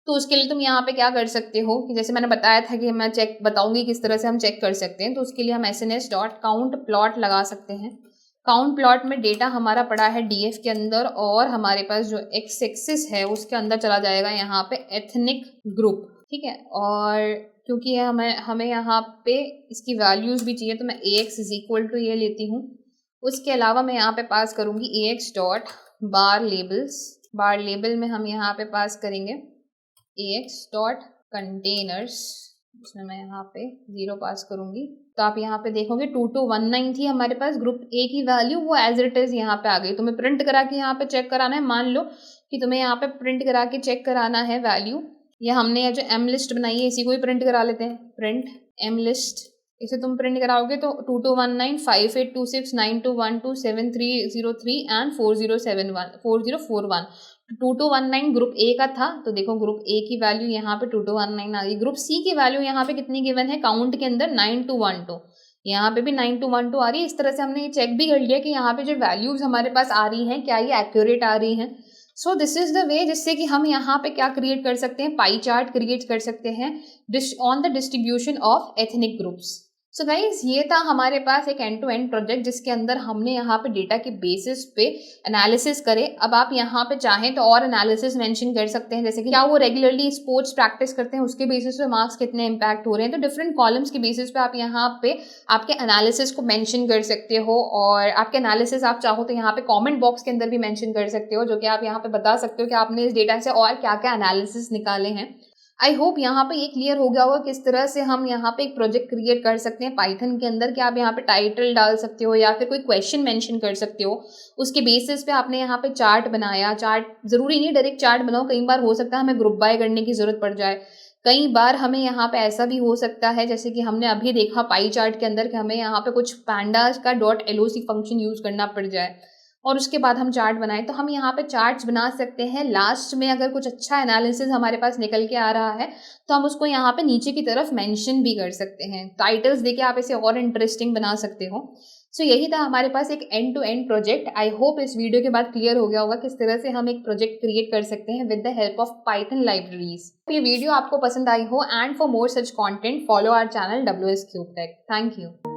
तो उसके लिए तुम यहाँ पे क्या कर सकते हो कि जैसे मैंने बताया था कि मैं चेक बताऊंगी किस तरह से हम चेक कर सकते हैं। तो उसके लिए हम sns.count लगा सकते हैं। काउंट प्लॉट में डेटा हमारा पड़ा है डीएफ के अंदर, और हमारे पास जो एक्स एक्सिस है उसके अंदर चला जाएगा यहाँ पे एथनिक ग्रुप। ठीक है, और क्योंकि हमें यहाँ पे इसकी वैल्यूज़ भी चाहिए तो मैं ax इज इक्वल टू ये लेती हूँ। उसके अलावा मैं यहाँ पे पास करूँगी ax डॉट बार लेबल्स। बार लेबल में हम यहाँ पे पास करेंगे ax डॉट कंटेनर्स, इसमें मैं यहाँ पे 0 पास करूँगी। तो आप यहाँ पे देखोगे 2219 थी हमारे पास ग्रुप ए की वैल्यू, वो एज इट इज़ यहाँ पे आ गई। तुम्हें प्रिंट करा के यहाँ पे चेक कराना है, मान लो कि तुम्हें यहाँ पे प्रिंट करा के चेक कराना है वैल्यू, या हमने ये जो एम लिस्ट बनाई है इसी को ही प्रिंट करा लेते हैं, प्रिंट एम लिस्ट। इसे तुम प्रिंट कराओगे तो 2219 5826 9212 7303 एंड 4041 2219 ग्रुप ए का था। तो देखो ग्रुप ए की वैल्यू यहाँ पे 2219 आ गई। ग्रुप सी की वैल्यू यहाँ पे कितनी गिवन है काउंट के अंदर 9212, यहाँ पे भी 9212 आ रही है। इस तरह से हमने ये चेक भी कर लिया कि यहाँ पे जो वैल्यूज हमारे पास आ रही हैं क्या ये एक्यूरेट आ रही हैं। So this is the way जिससे कि हम यहाँ पे क्या क्रिएट कर सकते हैं, पाई चार्ट क्रिएट कर सकते हैं on the distribution of ethnic groups. So guys ये था हमारे पास एक एंड टू एंड प्रोजेक्ट जिसके अंदर हमने यहाँ पे डेटा के बेसिस पे एनालिसिस करे। अब आप यहाँ पे चाहें तो और एनालिसिस मेंशन कर सकते हैं, जैसे कि क्या वो रेगुलरली स्पोर्ट्स प्रैक्टिस करते हैं, उसके बेसिस पे मार्क्स कितने इम्पैक्ट हो रहे हैं। तो डिफरेंट कॉलम्स के बेसिस पे आप यहाँ पे आपके एनालिसिस को मेंशन कर सकते हो, और आपके एनालिसिस आप चाहो तो यहाँ पे कॉमेंट बॉक्स के अंदर भी मेंशन कर सकते हो, जो कि आप यहाँ पे बता सकते हो कि आपने इस डेटा से और क्या क्या एनालिसिस निकाले हैं। आई होप यहाँ पे ये क्लियर हो गया होगा किस तरह से हम यहाँ पे एक प्रोजेक्ट क्रिएट कर सकते हैं पाइथन के अंदर, कि आप यहाँ पे टाइटल डाल सकते हो या फिर कोई क्वेश्चन मेंशन कर सकते हो, उसके बेसिस पे आपने यहाँ पे चार्ट बनाया। चार्ट जरूरी नहीं डायरेक्ट चार्ट बनाओ, कई बार हो सकता है हमें ग्रुप बाय करने की जरूरत पड़ जाए। कई बार हमें यहाँ पे ऐसा भी हो सकता है जैसे कि हमने अभी देखा पाई चार्ट के अंदर कि हमें यहाँ पे कुछ पैंडास का .loc फंक्शन यूज करना पड़ जाए और उसके बाद हम चार्ट बनाएं, तो हम यहाँ पे चार्ट्स बना सकते हैं। लास्ट में अगर कुछ अच्छा एनालिसिस हमारे पास निकल के आ रहा है तो हम उसको यहाँ पे नीचे की तरफ मेंशन भी कर सकते हैं। टाइटल्स देके आप इसे और इंटरेस्टिंग बना सकते हो। सो यही था हमारे पास एक end to end project. I hope इस वीडियो के बाद क्लियर हो गया होगा किस तरह से हम एक प्रोजेक्ट क्रिएट कर सकते हैं with the help of Python libraries. ये वीडियो आपको पसंद आई हो, and for more such content follow our channel WS Cube Tech। Thank you.